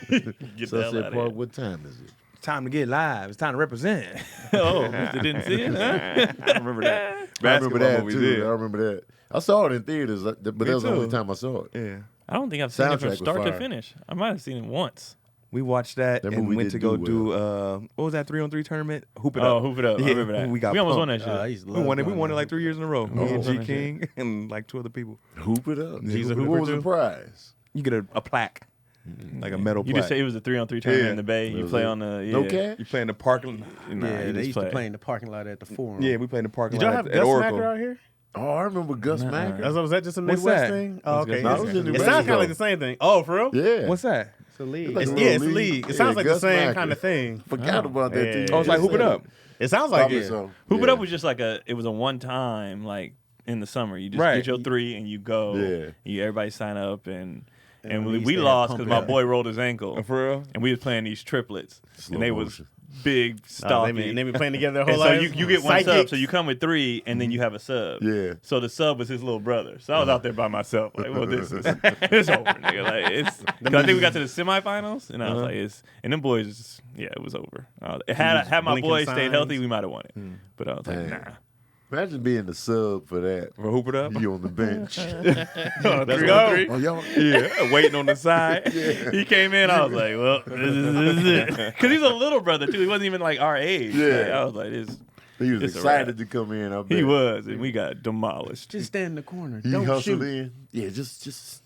the hell Sunset out Park, of what time is it? It's time to get live. It's time to represent. here. Oh, Mr. didn't see it, huh? I remember that. I remember Basketball that movies, too. yeah. I remember that. I saw it in theaters, but that was the only too. time I saw it. Yeah. I don't think I've seen it Soundtrack from was start to fire. finish. I might have seen it once. We watched that, That and movie went to didn't go do do what was that 3-on-3 tournament? Hoop it Oh, up. hoop it up. Yeah, I remember that. we got almost won pumped. that shit. I used to We love won it. We going won it there. like 3 years in a row. Me Oh. and G King and like 2 other people. Hoop it up. He's a What hooper was the too? prize? You get a plaque, like a metal You plaque. just say it was a 3-on-3 tournament Yeah. in the Bay. That You was play it. on the No cash? You play in the parking. Nah, Yeah, you they just used to play. play in the parking lot at the Forum. Yeah, we played in the parking Did y'all lot have at Gus Oracle. Macker out here? Oh, I remember Gus Macker. Was that just a What's Midwest that? thing? Oh, okay. Gus No, I was in New It sounds Mexico. kind of like the same thing. Oh, for real? Yeah. What's that? It's a league. Like It's, a yeah, it's little a league. league. It sounds Yeah, like Gus the same Macker. kind of thing. Forgot about that Yeah. too. Oh, it's like Hoop It Up. It sounds like Probably it. so. Hoop It Yeah. Up was just like it was a one time, like in the summer. You just Right. get your 3 and you go. Yeah. Everybody sign up and we we, used we to have lost pump because my it. boy rolled his ankle. Oh, for real? And we was playing these triplets. Slow and they motion. was big, stocky. They've been playing together their and whole so life. you get one sub, Psychics. so you come with 3, and then you have a sub. Yeah. So the sub was his little brother. So I was out there by myself. Like, well, this is it's over, nigga. Like it's. 'Cause I think we got to the semifinals, and I was like, it's. And them boys, yeah, it was over. Had my blinking boys stayed signs. healthy, we might have won it. But I was like, Dang. nah. Imagine being the sub for that. For Hoop It Up? You on the bench. Let's go. Oh, y'all. Yeah, waiting on the side. He came in. I was like, well, this is it. Because he's a little brother too. He wasn't even like our age. Yeah. Like, I was like, this. He was It's a excited to come in. I bet. He was, and we got demolished. Just stand in the corner. He Don't hustled shoot. in. Yeah, just.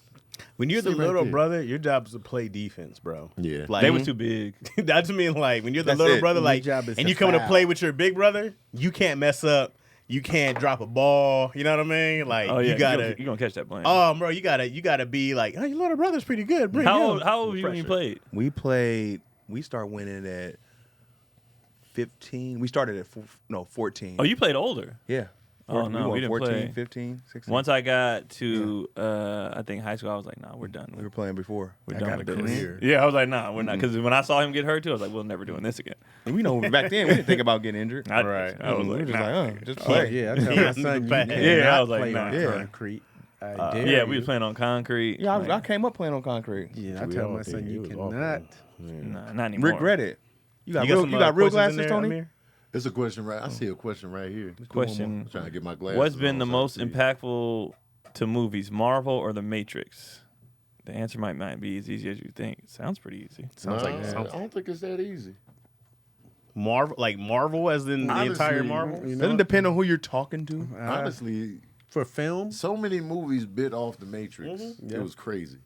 When you're the Sit right little there. brother, your job is to play defense, bro. Yeah. Like, They was too big. That's me. Like when you're the That's little it. brother, Your like, job is and to you come to foul. play with your big brother, you can't mess up. You can't drop a ball. You know what I mean? Like Oh yeah, you gotta. you gonna catch that plane. Oh, bro, you gotta be like, oh, your little brother's pretty good. Bring how him. old were you when you Pressure. played? We start winning at 15. We started at 14. Oh, you played older. Yeah. Oh, no, we didn't 14, play. 15, 16. Once I got to, I think high school, I was like, nah, we're done. we were playing before. We're I done got with a this. career. Yeah, I was like, nah, we're not. Because when I saw him get hurt too, I was like, we're never doing this again. And we know back then we didn't think about getting injured. I We was we like, were just nah. like, just Oh, play. yeah, I tell my son, you cannot I was like, play nah. on Yeah. concrete. I dare Yeah, we you. was playing on concrete. Yeah, I Like, came up playing on concrete. Yeah, I We tell all my son, did. you It was awful. cannot. Nah, not anymore. Regret it. You got You real, some, you got real questions in glasses, there, Tony? Amir? It's a question right. I see a question right here. Question. I'm trying to get my glasses. What's been on the so I most can see. impactful to movies, Marvel or The Matrix? The answer might not be as easy as you think. It sounds pretty easy. Sounds like I don't think it's that easy. Marvel, as in the entire Honestly, Marvel. You know, Doesn't depend on who you're talking to. Honestly, for film, so many movies bit off the Matrix. Yeah. It was crazy.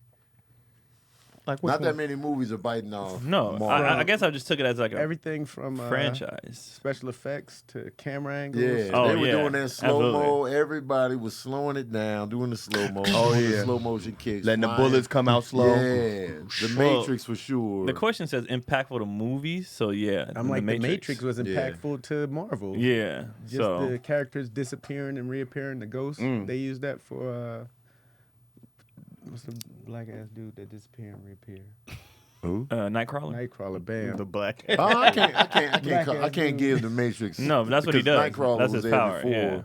Like Not that many movies are biting off. No, Marvel. I guess I just took it as like a everything from franchise. special effects to camera angles. Yeah, Oh, they were yeah, doing that slow mo. absolutely. Everybody was slowing it down, doing the slow mo. Oh, doing the yeah. slow motion kicks, Letting the flying. bullets come out slow. Yeah, the Well, Matrix for sure. The question says impactful to movies, so yeah. I'm like, the Matrix was Yeah. impactful to Marvel. Yeah, Just so the characters disappearing and reappearing, the ghosts. They used that for what's the black ass dude that disappear and reappear? Nightcrawler. Nightcrawler, bam. The black. Oh, I can't Black-ass give the Matrix. No, but that's what he because does. Nightcrawler That's was his there power, before. yeah.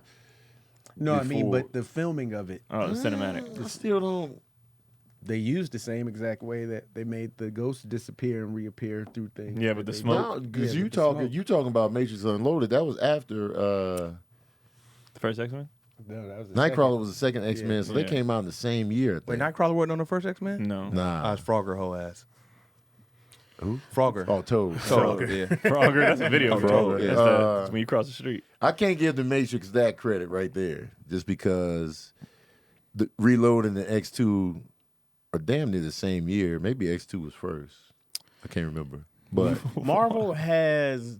No, I mean, before. but the filming of it, Oh, the cinematic. I still don't. they used the same exact way that they made the ghosts disappear and reappear through things. Yeah, but the They- smoke. Because Yeah, you with the talking smoke. you talking about Matrix Unloaded. That was after The first X-Men? No, that was the Nightcrawler was the second X Men, so they Yeah. came out in the same year. I Wait, think. Nightcrawler wasn't on the first X-Men? No. Nah. It's Frogger whole ass. Who? Frogger. Oh, Toad. Yeah. Frogger, that's a video. Frogger, That's, yeah. that's when you cross the street. I can't give the Matrix that credit right there, just because the Reload and the X2 are damn near the same year. Maybe X2 was first. I can't remember. But Marvel has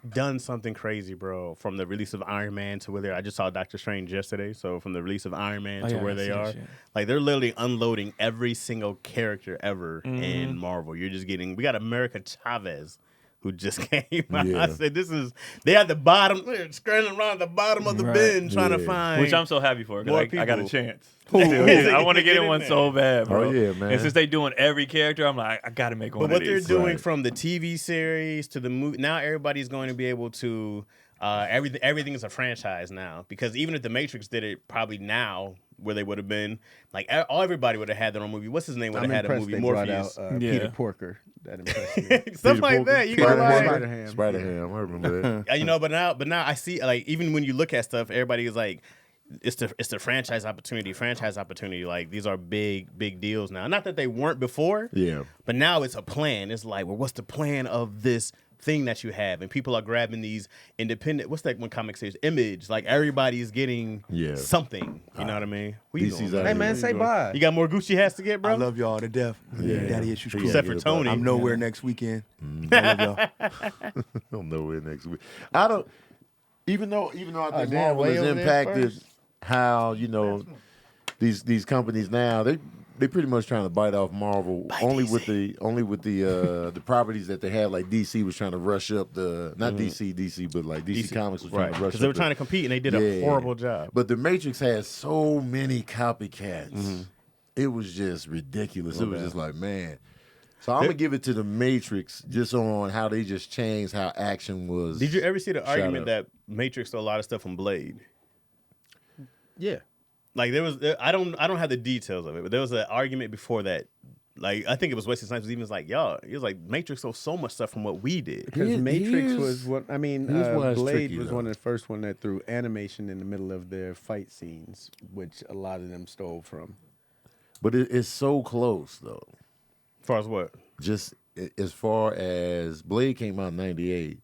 done something crazy, bro. From the release of Iron Man to where they're, I just saw Doctor Strange yesterday. So from the release of Iron Man Oh, to yeah, where I they see that are, shit. like they're literally unloading every single character ever Mm-hmm. in Marvel. You're just getting. We got America Chavez, who just came out. Yeah. I said, "This is." They at the bottom, they're scrambling around the bottom of the Right. bin trying to Yeah. find. Which I'm so happy for, More because I got a people. chance. Ooh. I want to get in in one there. so bad, bro. Oh, yeah, man. And since they doing every character, I'm like, I got to make one But what of they're these. doing Right. from the TV series to the movie, now everybody's going to be able to, everything is a franchise now. Because even if The Matrix did it probably now, where they would have been, like everybody would have had their own movie. What's his name would I'm have had a impressed movie? they brought Morpheus. out Yeah. Peter Porker. That impressed me. Stuff Peter like Porker? that. You Spider got like, Spider-Ham. Spider-Ham, I remember that. you know, but now I see, like, even when you look at stuff, everybody is like, it's the franchise opportunity. Like, these are big deals now. Not that they weren't before, Yeah. but now it's a plan. It's like, well, what's the plan of this thing that you have? And people are grabbing these independent. What's that one comic says? Image. Like, everybody's getting something. You know what I mean? What you DC's doing, out man? Hey here. man, say bye. You got more Gucci hats to get, bro? I love y'all to death. Yeah. Daddy issues. Yeah. Cool. Except for Yeah. Tony. I'm nowhere next weekend. I love y'all. I'll know it next week. I don't. Even though I think damn, Marvel way has over there impacted first. how these companies now they pretty much trying to bite off Marvel only with the properties that they have. Like DC was trying to rush up the not DC but like DC Comics was trying to rush Because they were up trying to compete and they did a horrible job. But the Matrix has so many copycats. It was just ridiculous. It was just like, man. So I'm gonna give it to the Matrix just on how they just changed how action was. Did you ever see the argument up. that Matrix stole a lot of stuff from Blade? Yeah. Like I don't have the details of it, but there was an argument before that. Like I think it was Wesley Snipes was even like, y'all, he was like, Matrix stole so much stuff from what we did. Because Here- Matrix here's- was one. I mean, here's why it's Blade tricky, was though. one of the first one that threw animation in the middle of their fight scenes, which a lot of them stole from. But it's so close though. As far as what? Just as far as Blade came out in '98,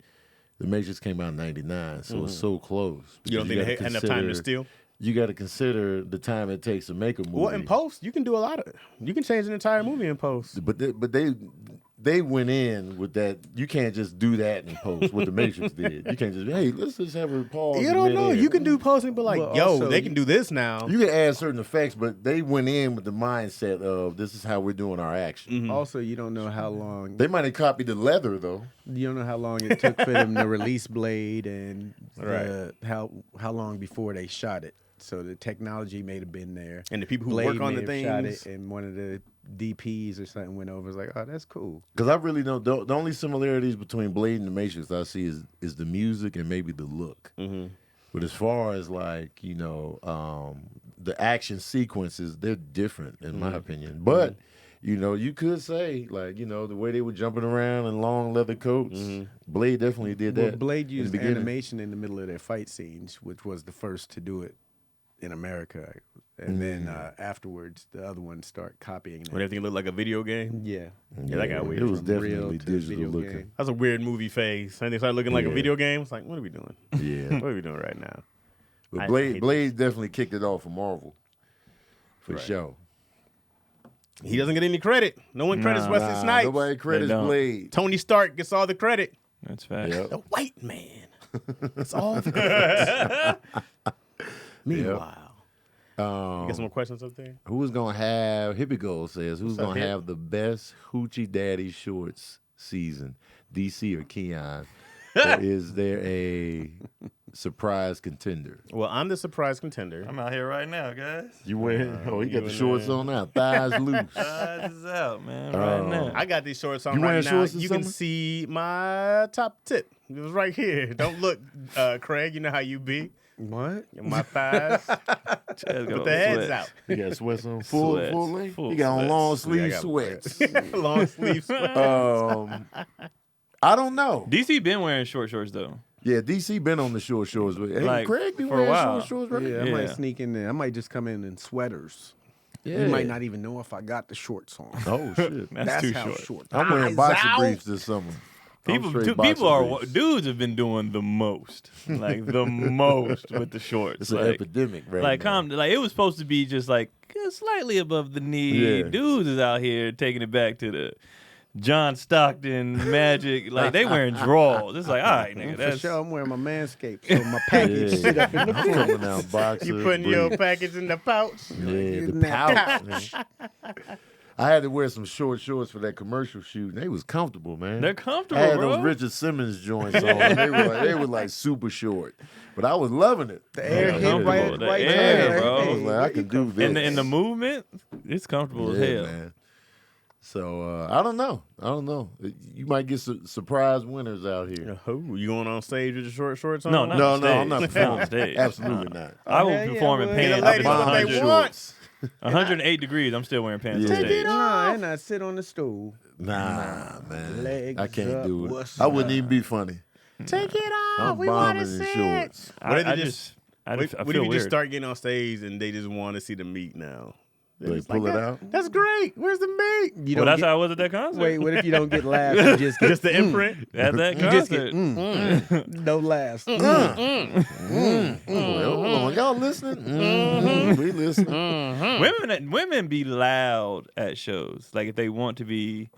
The Matrix came out in '99, so it's so close. You don't Because think they gotta had enough time to consider- steal? You got to consider the time it takes to make a movie. Well, in post, you can do a lot of. You can change an entire movie in post. But they went in with that. You can't just do that in post. What the Matrix did. You can't just hey, let's just have a pause. You don't know. midair. You can do posting, but like, Well, yo, also, they can do this now. You can add certain effects, but they went in with the mindset of this is how we're doing our action. Also, you don't know how long. They might have copied the leather though. You don't know how long it took for them to release Blade, and Right. how long before they shot it. So the technology may have been there. And the people who Blade work on may the have shot things. it, and one of the DPs or something went over. It's like, oh, that's cool. Because I really know the only similarities between Blade and the Matrix I see is the music and maybe the look. But as far as like the action sequences, they're different in my opinion. But you could say like the way they were jumping around in long leather coats. Blade definitely did that. Well, Blade in the used beginning. animation in the middle of their fight scenes, which was the first to do it in America. And then afterwards, the other ones start copying When it. everything looked like a video game. Yeah. Yeah, that got weird. It was From definitely real to digital video looking. game. That's a weird movie phase. And they started looking like a Yeah. video game. It's like, what are we doing? Yeah. What are we doing right now? But I Blade, hate Blade definitely kicked it off for Marvel. For sure. He doesn't get any credit. No one credits Wesley Snipes. Nobody credits don't. Blade. Tony Stark gets all the credit. That's facts. Yep. The white man. It's all the credit. Meanwhile. You got some more questions up there? Who's gonna have Hippie Gold says who's up, gonna Hip? have the best Hoochie Daddy Shorts season? DC or Keon? Or is there a surprise contender? Well, I'm the surprise contender. I'm out here right now, guys. You wearing you got you the shorts in on now, thighs loose. This is out, man. Right now. I got these shorts on You right wearing now. shorts this You can summer? see my top tip. It was right here. Don't look, Craig. You know how you be. What? My thighs Chaz got with all the heads sweats. out. He got sweats on full Sweats. length. Full He got on sweats. long Yeah, I sleeve got sweats. Long sleeves. I don't know. DC been wearing shorts though. Yeah, DC been on the short shorts. Hey, Like, Craig be for a wearing while. short shorts, right? Yeah, I might Yeah. sneak in there. I might just come in sweaters. Yeah. You might not even know if I got the shorts on. Oh shit. That's too how short. I'm wearing Eyes boxer out. briefs this summer. I'm People, straight du- boxer people are briefs. dudes have been doing the most, like the most with the shorts. It's an like, epidemic right like, now. like it was supposed to be just like slightly above the knee. Yeah. Dudes is out here taking it back to the John Stockton Magic. Like they wearing drawers. It's like, all right, nigga, For that's sure, I'm wearing my Manscaped, so my package sit up in the I'm coming out boxer. You putting your briefs. package in the pouch. Yeah, the in that pouch. man. I had to wear some short shorts for that commercial shoot, and they was comfortable, man. they're I comfortable, had bro. those Richard Simmons joints on. And they were like super short, but I was loving it. The air Yeah, hit yeah. right, The right air, there. bro. I was like, I can do this. And the movement, it's comfortable as Yeah, hell. man. So I don't know. You might get surprise winners out here. Who? You going on stage with your short shorts on? No, not No, on no, I'm stage. not Not on performing. stage. Absolutely not. I will hell yeah, perform in I would. pants. The ladies I'll be what they 100 want. 108 degrees. I'm still wearing pants Yeah. on stage. Nah, and I sit on the stool. Nah, man. Legs I can't up, do it. what's I wouldn't even be funny. Take it off. I'm We want bombing to in see it. shorts. What if I they just, I What, just, I what feel if you weird. just start getting on stage and they just want to see the meat now? They're They just pull it "That- out? That's great. Where's the meat? You Well, don't that's get, how I was at that concert. wait, what if you don't get laughs? You just get Just the imprint. At that you just get concert. no laughs. Well, hold on. Y'all listening? We listening. Women be loud at shows. Like if they want to be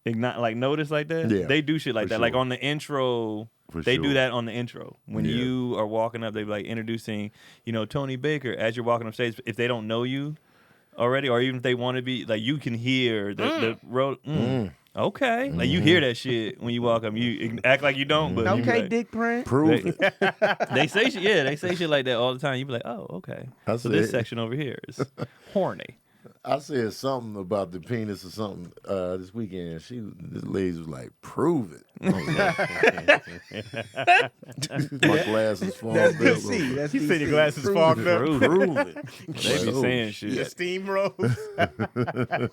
noticed like that, Yeah, they do shit like for that. Like sure. on the intro, For they sure. do that on the intro. When Yeah. you are walking up, they be like introducing, Tony Baker as you're walking up stage. If they don't know you already, or even if they want to be, like you can hear the road. Okay, like you hear that shit when you walk up. You act like you don't, but you be Okay, like- dick print. Prove it. They say shit. Yeah, they say shit like that all the time. You be like, oh, okay. I So this said- section over here is horny. I said something about the penis or something this weekend. This lady was like, "Prove it." I was like, my glasses fogged That's up. DC. That's You DC. said your glasses Prove fogged it. up. Prove it. They be Oh, saying The shit. steam rose.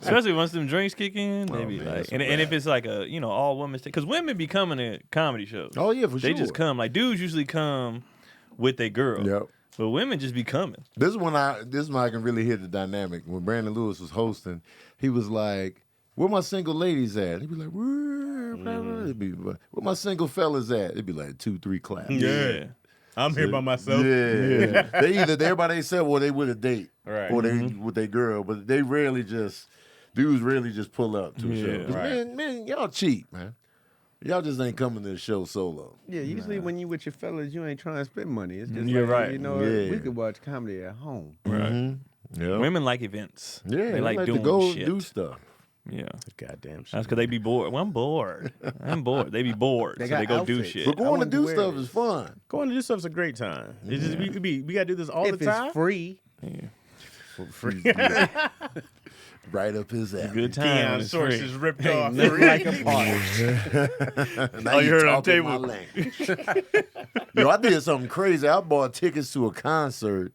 Especially once them drinks kick in, they be man, like, that's and if it's like a all women's thing, because women be coming to comedy shows. Oh yeah, for They sure. just come. Like dudes usually come with their girl. Yep. But women just be coming. This is when I can really hear the dynamic. When Brandon Lewis was hosting, he was like, "Where my single ladies at?" He'd be like, He'd be like, "Where my single fellas at?" It'd be like 2-3 claps. Yeah. I'm here by myself. Yeah. They either there by themselves or they with a date. Right. Or they with their girl. But they rarely just dudes really just pull up to a show. 'Cause Right. man, y'all cheap, man. Y'all just ain't coming to the show solo. Yeah, usually when you with your fellas, you ain't trying to spend money. It's just You're like, right. you know, Yeah. we could watch comedy at home. Yeah. Women like events. Yeah, they like doing to go shit. do stuff. Yeah. Goddamn shit. That's because they be bored. Well, I'm bored. I'm bored. They be bored, They so they got go do outfits. shit. But going to want to do wear stuff it. is fun. Going to do stuff's a great time. It's just we gotta do this all If the time. it's free, Right up his alley. Good time. when Keon's it's source free. is ripped off. nothing like a party. Now you heard on talking table. my language. Yo, I did something crazy. I bought tickets to a concert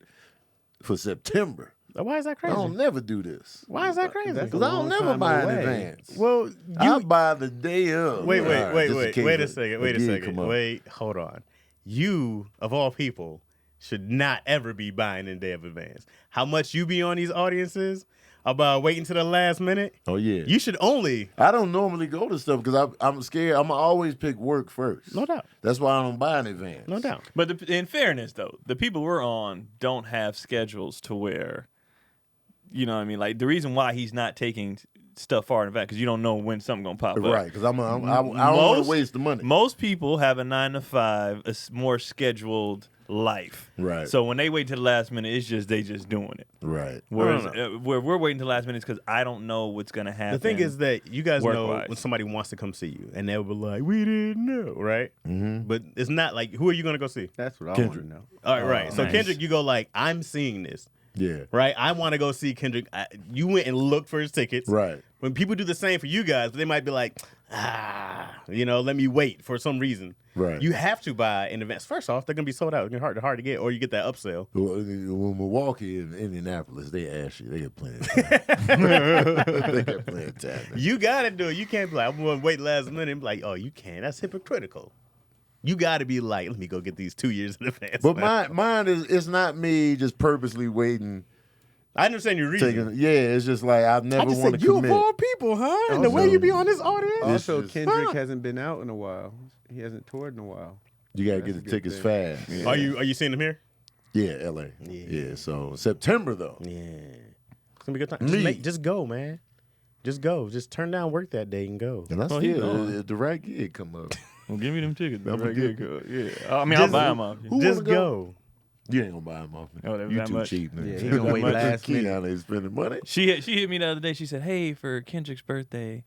for September. Why is that I crazy? don't never do this. Why is that crazy? That's Because I don't long never time buy in away. advance. Well, I buy the day of. wait All right, just in a case second. gig come up. Wait, hold on. You, of all people, should not ever be buying in day of advance. How much you be on these audiences about waiting to the last minute? Oh, yeah. You should only. I don't normally go to stuff because I'm scared. I'm always pick work first. No doubt. That's why I don't buy in advance. No doubt. But in fairness, though, the people we're on don't have schedules to where, you know what I mean? Like, the reason why he's not taking stuff far in advance, because you don't know when something going to pop up. Right, because I don't want to waste the money. Most people have a 9 to 5, more scheduled life. Right. So when they wait to the last minute, it's just they just doing it. Right. Whereas where we're waiting to the last minute because I don't know what's gonna happen. The thing is that you guys know work-wise. when somebody wants to come see you, and they'll be like, "We didn't know," right? Mm-hmm. But it's not like, who are you gonna go see? That's what I want Kendrick. to know. All right, right. So nice. Kendrick, you go like, "I'm seeing this." Yeah. Right, I want to go see Kendrick. You went and looked for his tickets. Right. When people do the same for you guys, they might be like, let me wait for some reason. Right. You have to buy in advance. First off, they're gonna be sold out. They're hard to get, or you get that upsell. Well, Milwaukee and Indianapolis, they ask you. They got plenty of time. They got plenty of time. You gotta do it. You can't be like, I'm gonna wait last minute and be like, oh, you can't. That's hypocritical. You gotta be like, let me go get these 2 years in advance. But man. mine is, it's not me just purposely waiting. I understand your reason. It's just like I've I never just want to said you of commit. all people, huh? And the Also- way you be on this audience. Also, is- Kendrick hasn't been out in a while. He hasn't toured in a while. You gotta That's get a the good tickets thing. fast. Are you seeing them here? Yeah, LA. Yeah. So September though. Yeah. It's gonna be a good time. Me. Just go, man. Just go. Just turn down work that day and go. And I Oh, he still, gone. if the right gig come up, well, give me them tickets. I'm gonna get Yeah, I mean, I'll buy them off. Who Just wanna go. you ain't gonna buy them off me. Oh, that was You that too much? cheap, man. Yeah, he gonna wait last minute. Keon ain't spending money. She hit me the other day. She said, "Hey, for Kendrick's birthday."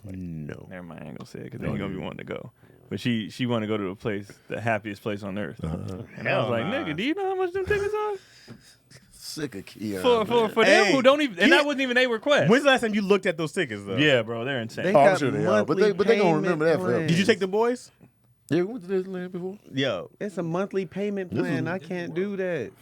No. Never mind, I ain't gonna say it because then you're gonna be wanting to go. But she wanted to go to a place, the happiest place on earth. And I was Hell like, nah. "Nigga, do you know how much them tickets are Sick of Keon. for Hey, them who don't even?" And that wasn't even their request. When's the last time you looked at those tickets though? Yeah, bro, they're insane. They Oh, I'm got sure they are, but monthly they gonna payment remember that forever. plans. Did you take the boys? Yeah, we went to Disneyland before. Yo. It's a monthly payment This plan. is- I can't do that.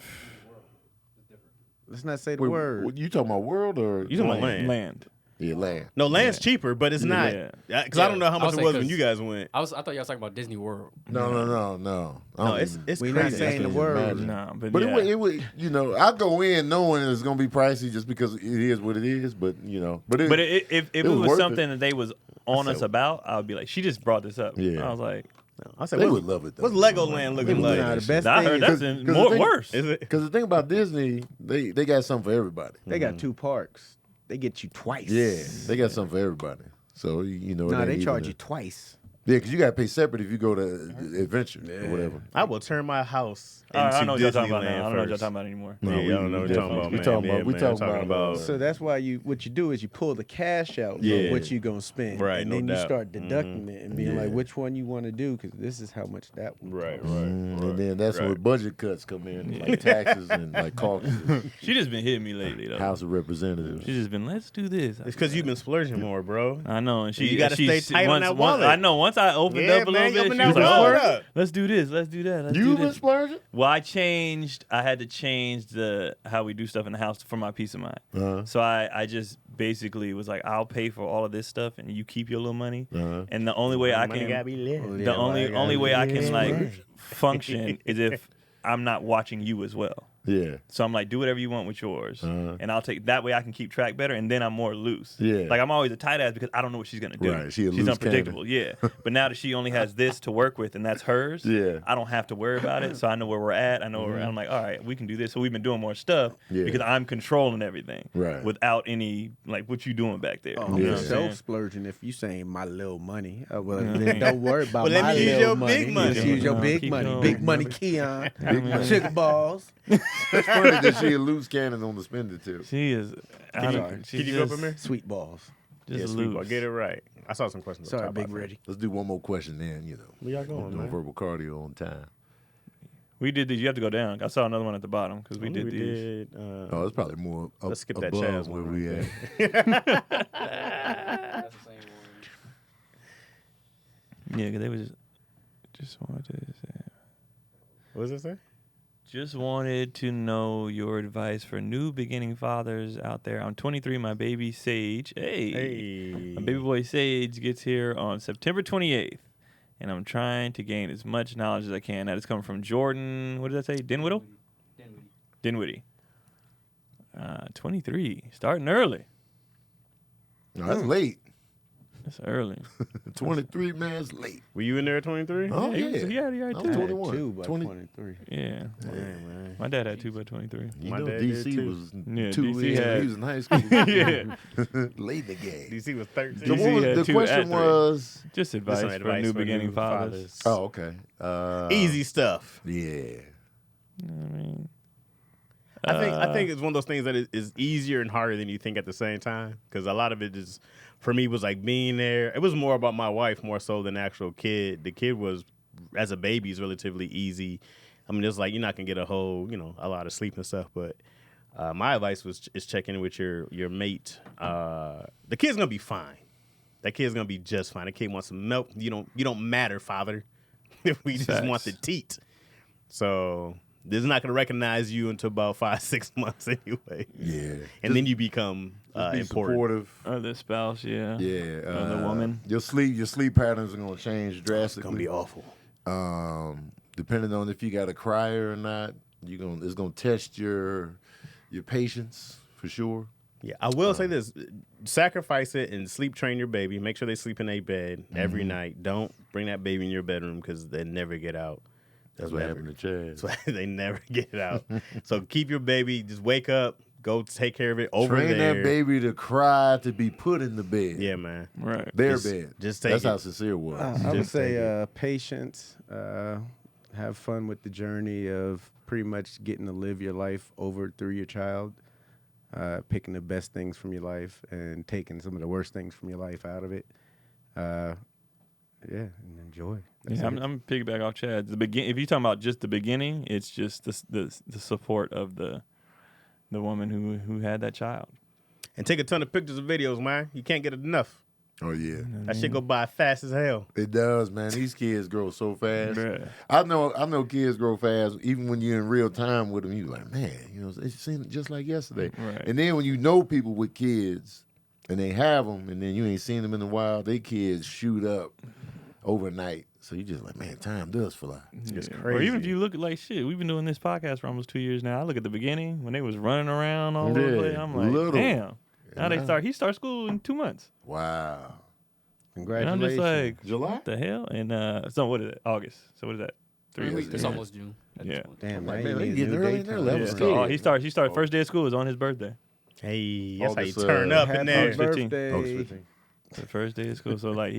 Let's not say the Wait, word. what, you talking about world or You talking about land? Land. Yeah, land. No, land's cheaper, but it's not. Yeah. Because I don't know how I much was it like, was when 'cause- you guys went. I thought y'all was talking about Disney World. No. I No, don't it's even- it's We not crazy. saying the can't word. imagine. No, but, But yeah. it would, I go in knowing it's gonna be pricey just because it is what it is. But But if it was was worth something it. that they was on us about, I would be like, she just brought this up. Yeah. I was like, I said, they what's, would love it though. what's Legoland looking would like? Nah, the best I thing heard is that's 'cause more the thing- worse. Is it? Because the thing about Disney, they got something for everybody. they got two parks. They get you twice. Yeah, they got something for everybody. So it Nah, ain't they even charge a- you twice. Yeah, because you got to pay separate if you go to Adventure or whatever. I will turn my house into I know what y'all talking about Disneyland now. I don't know what y'all first. talking about anymore. Yeah, we- I don't know what we you're talking about, we man. talking about- Yeah, we man, talking about, So that's why what you do is you pull the cash out Yeah. of what you gonna spend, Right, and no then you doubt. start deducting it and being Yeah. like, which one you want to do because this is how much that one. Right, And then that's where budget cuts come in, like taxes and like caucuses, She just been hitting me lately though. House of Representatives. She's just been, let's do this. It's because you've been splurging more, bro. I know, and You gotta stay tight on once, that once- wallet. I know. Once I opened Yeah, up a man, little you bit, open she that was like, wallet "Oh, up." let's do this. Let's do that. Let's You do been this." splurging? Well, I had to change how we do stuff in the house for my peace of mind. Uh-huh. So I just basically was like, I'll pay for all of this stuff, and you keep your little money. Uh-huh. And the only way I Money can, gotta be lit. the only way I can like function is if I'm not watching you as well. Yeah. So I'm like, do whatever you want with yours, and I'll take that way. I can keep track better, and then I'm more loose. Yeah. Like I'm always a tight ass because I don't know what she's gonna do. Right, she's She's unpredictable. Yeah. But now that she only has this to work with, and that's hers. Yeah. I don't have to worry about it. So I know where we're at. I know where I'm like, all right, we can do this. So we've been doing more stuff because I'm controlling everything. Right. Without any like what you doing back there. Oh, You know I'm what I'm saying? self-splurging if you saying my little money. Well, then don't worry about Well, let my me use little your money. big money. Just use your big Keep money. going. Big money, Keon. Sugar balls. It's funny that she a loose cannon on the spender tip. She is. Can you go up in there? Sweet balls. Just Yeah, loose. sweet boy. Get it right. I saw some questions. up Sorry, top, Big I think. Reggie. Let's do one more question then, Where y'all going, doing man? verbal cardio on time. We did these. You have to go down. I saw another one at the bottom because we did these. Oh, it's probably more up, Let's skip that above Chaz where one we right at. That's the same one. Yeah, because they was just wanted to say. What does it say? Just wanted to know your advice for new beginning fathers out there. I'm 23. My baby Sage. Hey. My baby boy Sage gets here on September 28th, and I'm trying to gain as much knowledge as I can. That is coming from Jordan. What did I say? Dinwiddle. Dinwiddie. 23. Starting early. No, that's late. That's early. 23 man's late. Were you in there at 23? Oh, he yeah. was- he already I was did. 21. 2 by 20. 23. Yeah. Yeah, man. My dad had 2 by 23. You My know, dad did DC too. was Yeah, 2 DC in. had- He was in high school. Yeah. Late in the game. DC was 13. The, DC one was- had the 2 question at 3. was... Just advice, Some for advice new for beginning fathers. Oh, okay. Easy stuff. Yeah. You know what I mean? I think it's one of those things that is easier and harder than you think at the same time. Because a lot of it is, for me, was like being there. It was more about my wife more so than the actual kid. The kid was, as a baby, is relatively easy. I mean, it's like you're not gonna get a lot of sleep and stuff. But my advice is checking in with your mate. The kid's gonna be fine. That kid's gonna be just fine. The kid wants some milk. You don't matter, father. We just Facts. want the teat. So. This is not going to recognize you until about 5-6 months anyway. Yeah. And then you become Be important. supportive. Or the spouse, yeah. Yeah. Or the woman. Your sleep patterns are going to change It's drastically. going to be awful. Depending on if you got a crier or not, it's going to test your patience for sure. Yeah, I will say this. Sacrifice it and sleep train your baby. Make sure they sleep in a bed every night. Don't bring that baby in your bedroom because they never get out. That's what happened to Chaz. That's why they never get out. So keep your baby. Just wake up. Go take care of it over Train there. that baby to cry to be put in the bed. Yeah, man. Right. Their Just- bed. just take That's it. how sincere was. I would Just take say patience. Have fun with the journey of pretty much getting to live your life over through your child. Picking the best things from your life and taking some of the worst things from your life out of it. Yeah, and enjoy. That's Yeah, it. I'm piggyback off Chad. If you're talking about just the beginning, it's just the support of the woman who had that child. And take a ton of pictures and videos, man. You can't get enough. Oh yeah, That shit go by fast as hell. it does, man. These kids grow so fast. Bruh. I know kids grow fast. Even when you're in real time with them, you're like, man, it seemed just like yesterday. Right. And then when you know people with kids and they have them, and then you ain't seen them in a while, they kids shoot up overnight. So you just like, man, time does fly. It's Yeah. Or crazy. even if you look at like shit, we've been doing this podcast for almost 2 years now. I look at the beginning when they was running around all over the Yeah, place. I'm like, little. damn. Now Yeah. he starts school in 2 months. Wow. And I'm Congratulations. just like, July? what the hell? And so what is it? August. So what is that? 3 Yeah, weeks. It's Yeah. almost June. at this Yeah. point. Damn, Like, man, man, you they need a getting new early in daytime. their level. Yeah. was So, scared. he started first day of school is on his birthday. Hey, that's how you August, turn up in Happy there. August 15. birthday. August 15. The first day of school. So like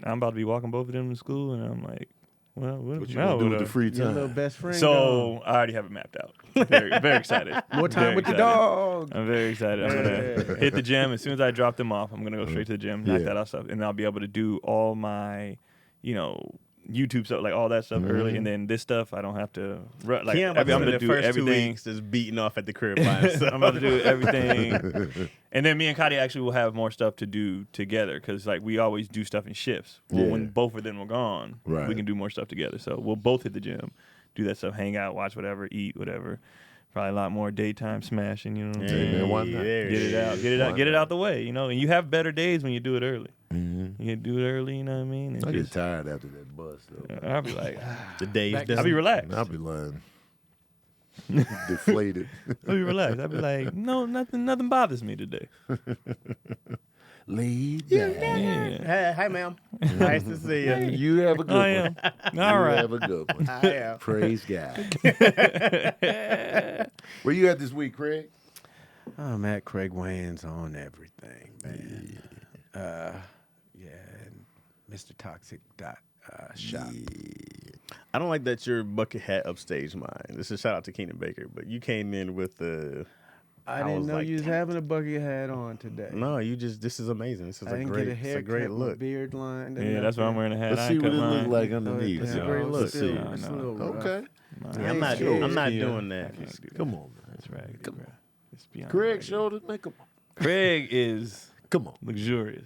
I'm about to be walking both of them to school, and I'm like, well, What you now gonna do with what, the free Your little time? best friend. So I already have it mapped out. Very, very excited. More time Very with the excited. dog. I'm very excited. I'm gonna hit the gym as soon as I drop them off. I'm gonna go straight to the gym, knock Yeah. that out stuff, and I'll be able to do all my, YouTube stuff, like all that stuff early, and then this stuff I don't have to. Like Keon I'm about to gonna spend the do first 2 everything. weeks just beating off at the crib by himself. I'm about to do everything, and then me and Kadi actually will have more stuff to do together because like we always do stuff in shifts. Well, Yeah. when both of them are gone, Right. we can do more stuff together. So we'll both hit the gym, do that stuff, hang out, watch whatever, eat whatever. Probably a lot more daytime smashing. You know what I'm saying? man, why not? there Get it out, get it out, get it out the way. And you have better days when you do it early. Mm-hmm. You can do it early. You know what I mean? And I get just- tired after that bus, though. I'll be like, The days Back- done. I'll be relaxed. I'll be lying. Deflated. Let me relax. I'd be like, no, nothing bothers me today. Laid back. Yeah. Hey, hi, ma'am. Nice to see you. You have a good I one. am. You All right. have a good one. I am. Praise God. Where you at this week, Craig? I'm at Craig Wayans on everything, man. Yeah, and Mr. Toxic shop. I don't like that your bucket hat upstaged mine. This is a shout out to Keenan Baker, but you came in with the. I didn't was know like, you was having a bucket hat on today. No, you just. This is amazing. This is I a didn't great. get a It's haircut, a great my look. beard line. Yeah, that's why I'm wearing a hat. Let's I see ain't what cut it mine. looks like underneath. It's a great look. Let's see. No, no. Okay. Yeah, I'm not. Sure. I'm not Keon. doing that. Come on, man. That's raggedy, bro. It's beyond Craig raggedy. showed it. Man, come on. Craig is Come on. luxurious.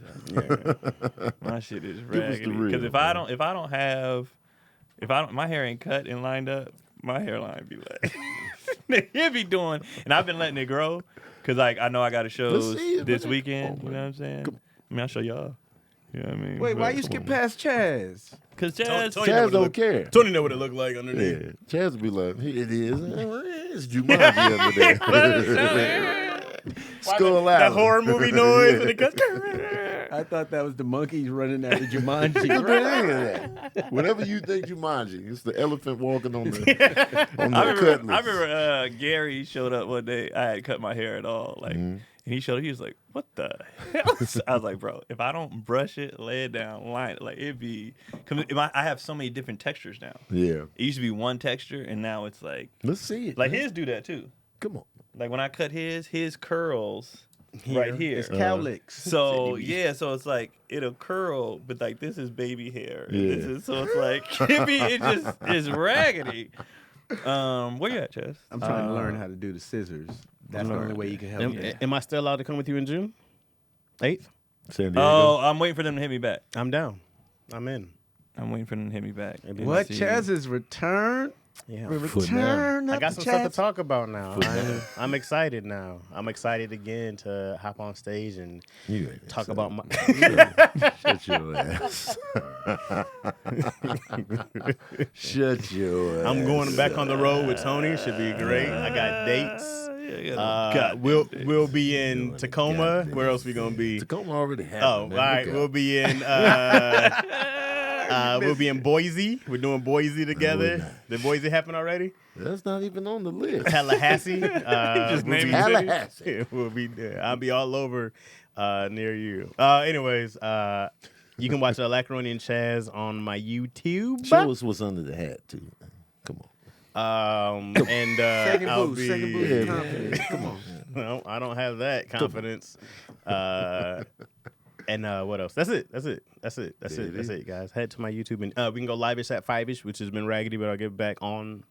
My shit is us the raggedy. real, Because if man. I don't have, my hair ain't cut and lined up, my hairline be like, he'll be doing, and I've been letting it grow. Because like I know I got a show Let's see it, this man. weekend. Come You on, know what I'm saying? Come I mean, I'll show y'all. You know what I mean? Wait, why you skip past Chaz? Because Chaz, Chaz don't care. Tony know what it looked like underneath. Yeah. Chaz will be like, it is. It's Jumanji under there. Skull That Island. horror movie noise and it goes. I thought that was the monkeys running after Jumanji. Don't do any of that. Whatever you think Jumanji, it's the elephant walking on the I cutlass. remember Gary showed up one day. I hadn't cut my hair at all. Like, and he showed up. He was like, "What the hell?" I was like, "Bro, if I don't brush it, lay it down, line it, like it'd be." Cause I have so many different textures now. Yeah. It used to be one texture, and now it's like Let's see it. like man. his do that too. Come on. Like when I cut his curls right here. It's cowlicks. So yeah, so it's like it'll curl, but like this is baby hair. And Yeah. This is, so it's like it just is raggedy. Where you at, Chaz? I'm trying to learn how to do the scissors. That's the only way you can help me. Am I still allowed to come with you in June? 8th? San Diego. Oh, I'm waiting for them to hit me back. I'm down. I'm in. I'm waiting for them to hit me back. What? See. Chaz's return? Yeah. Return. I up got to some stuff to Chaz. talk about now. I'm excited now. I'm excited again to hop on stage and You ain't talk excited. about my. Shut your ass. Shut your ass. I'm going back on the road with Tony. Should be great. I got dates. God, We'll be in Tacoma. Where else we gonna be? Tacoma already happened. Oh, all man. right. Look We'll out. be in. We'll be in Boise. We're doing Boise together. nice. Did Boise happen already? That's not even on the list. Tallahassee. just we'll naming be- Tallahassee. We'll be there. I'll be all over near you. Anyways, you can watch Lacroni and Chaz on my YouTube. Show us what's under the hat, too. Come on. And Second I'll boost. be. Second boost. Yeah, Confidence. Come on. No, I don't have that confidence. And what else? That's it, guys. Head to my YouTube and we can go live-ish at 5-ish, which has been raggedy, but I'll get back on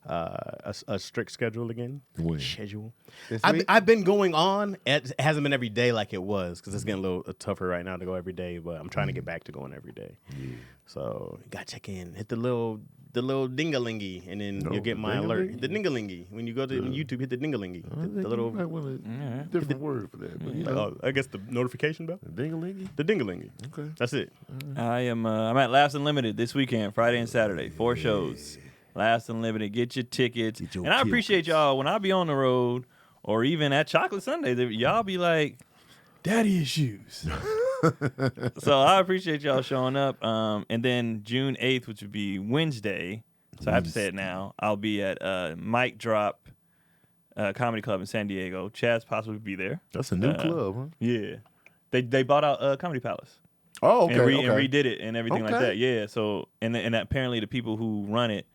a strict schedule again. When? Schedule. This I've, week? I've been going on. It hasn't been every day like it was because it's getting a little tougher right now to go every day. But I'm trying to get back to going every day. Yeah. So you gotta check in. Hit the little dingalingy, and then you'll get the my alert. dingalingy? The dingalingy. When you go to YouTube, hit the dingalingy. The little. You might want a different word for that. But you know, I guess the notification bell. ding-a-lingy? The dingalingy. Okay. That's it. I am. I'm at Laughs Unlimited this weekend, Friday and Saturday, 4 shows. Laughs Unlimited. Get your tickets. Get your And I appreciate tickets. y'all when I be on the road or even at Chocolate Sunday. Y'all be like, "Daddy issues." So I appreciate y'all showing up. And then June 8th, which would be Wednesday. So I have to say it now. I'll be at Mic Drop Comedy Club in San Diego. Chaz possibly be there. That's a new club, huh? Yeah. They bought out Comedy Palace. Oh, okay. and, okay. and redid it and everything like Okay. that. Yeah. So and apparently the people who run it,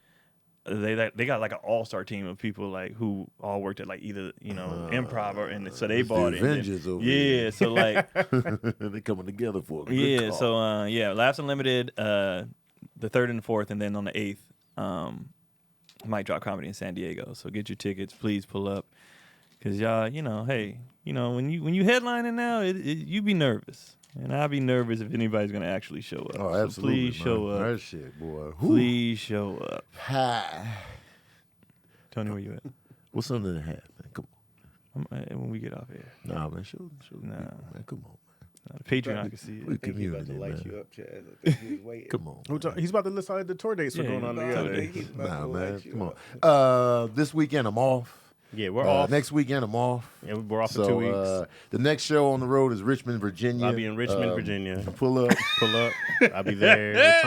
they got like an all-star team of people like who all worked at like either improv or and so they it's the bought it. And Avengers over yeah. here. So like They're coming together for a good yeah. cause. So Laughs Unlimited, the 3rd and 4th, and then on the 8th, Mic Drop Comedy in San Diego. So get your tickets, please pull up, cause y'all, hey, when you headlining now, you be nervous, and I'll be nervous if anybody's gonna actually show up. Oh, So absolutely. please show man. up. That shit, boy. Please show up. Hi. Tony, where you at? What's under the hat, man? Come When we get off here. on. Nah, man. Show Nah. the people, man. Come on, man. Patreon, I can see We it. community, man. up, Chaz. I think he's waiting. Come on. He's about to list all the tour dates we're Yeah, going on yeah. together. Nah, man. Come on. This weekend I'm off. Yeah, we're off. Next weekend I'm off. Yeah, we're off So for 2 weeks. the next show on the road is Richmond, Virginia. I'll be in Richmond, Virginia. Pull up. Pull up. I'll be there with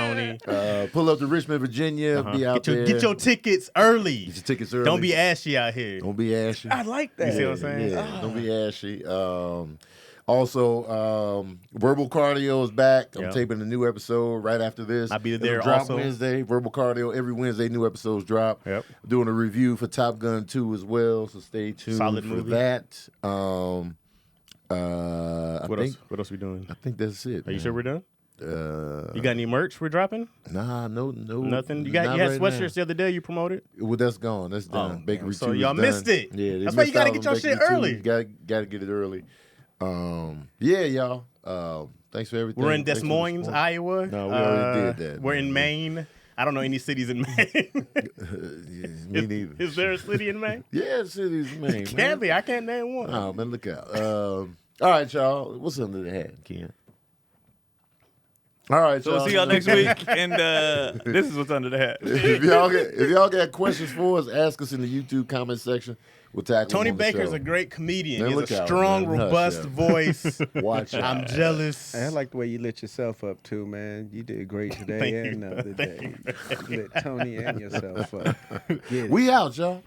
Tony. Pull up to Richmond, Virginia. Be out there. Get your tickets early. Get your tickets early. Don't be ashy out here. Don't be ashy. I like that. You see what I'm saying? Yeah, don't be ashy. Also, Verbal Cardio is back. I'm Yeah. taping a new episode right after this. I'll be It'll there drop also. Wednesday. Verbal Cardio every Wednesday. New episodes drop. Yep. Doing a review for Top Gun 2 as well. So stay tuned Solid for movie. that. What else we doing? I think that's it. Are you sure we're done? we're You got any merch we're dropping? Nah, no, Nothing. You not had right sweatshirts now. the other day. You promoted. Well, that's gone. That's done. Bakery so 2 is y'all done. missed it. Yeah, they That's why you missed gotta out get on your shit Bakery 2. early. Gotta get it early. Yeah, y'all. Thanks for everything. We're in Thanks Des for the Moines, support. Iowa. No, we already did that, We're in man. Maine. I don't know any cities in Maine. Yeah, me neither. Is there a city in Maine? Yeah, the city's Maine. Can't be. I can't name one. Oh man, look out. All right, y'all. What's under the hat, Ken? All right, So y'all. we'll see y'all next week, and this is what's under the hat. if y'all got questions for us, ask us in the YouTube comment section. We'll tackle Tony them on the Baker's show. a great comedian. Man, He look has a out, strong, man. Hush, robust yeah. voice. Watch out. I'm jealous. I like the way you lit yourself up too, man. You did great today Thank and you. the other day. You lit Tony and yourself up. Get it. We out, y'all.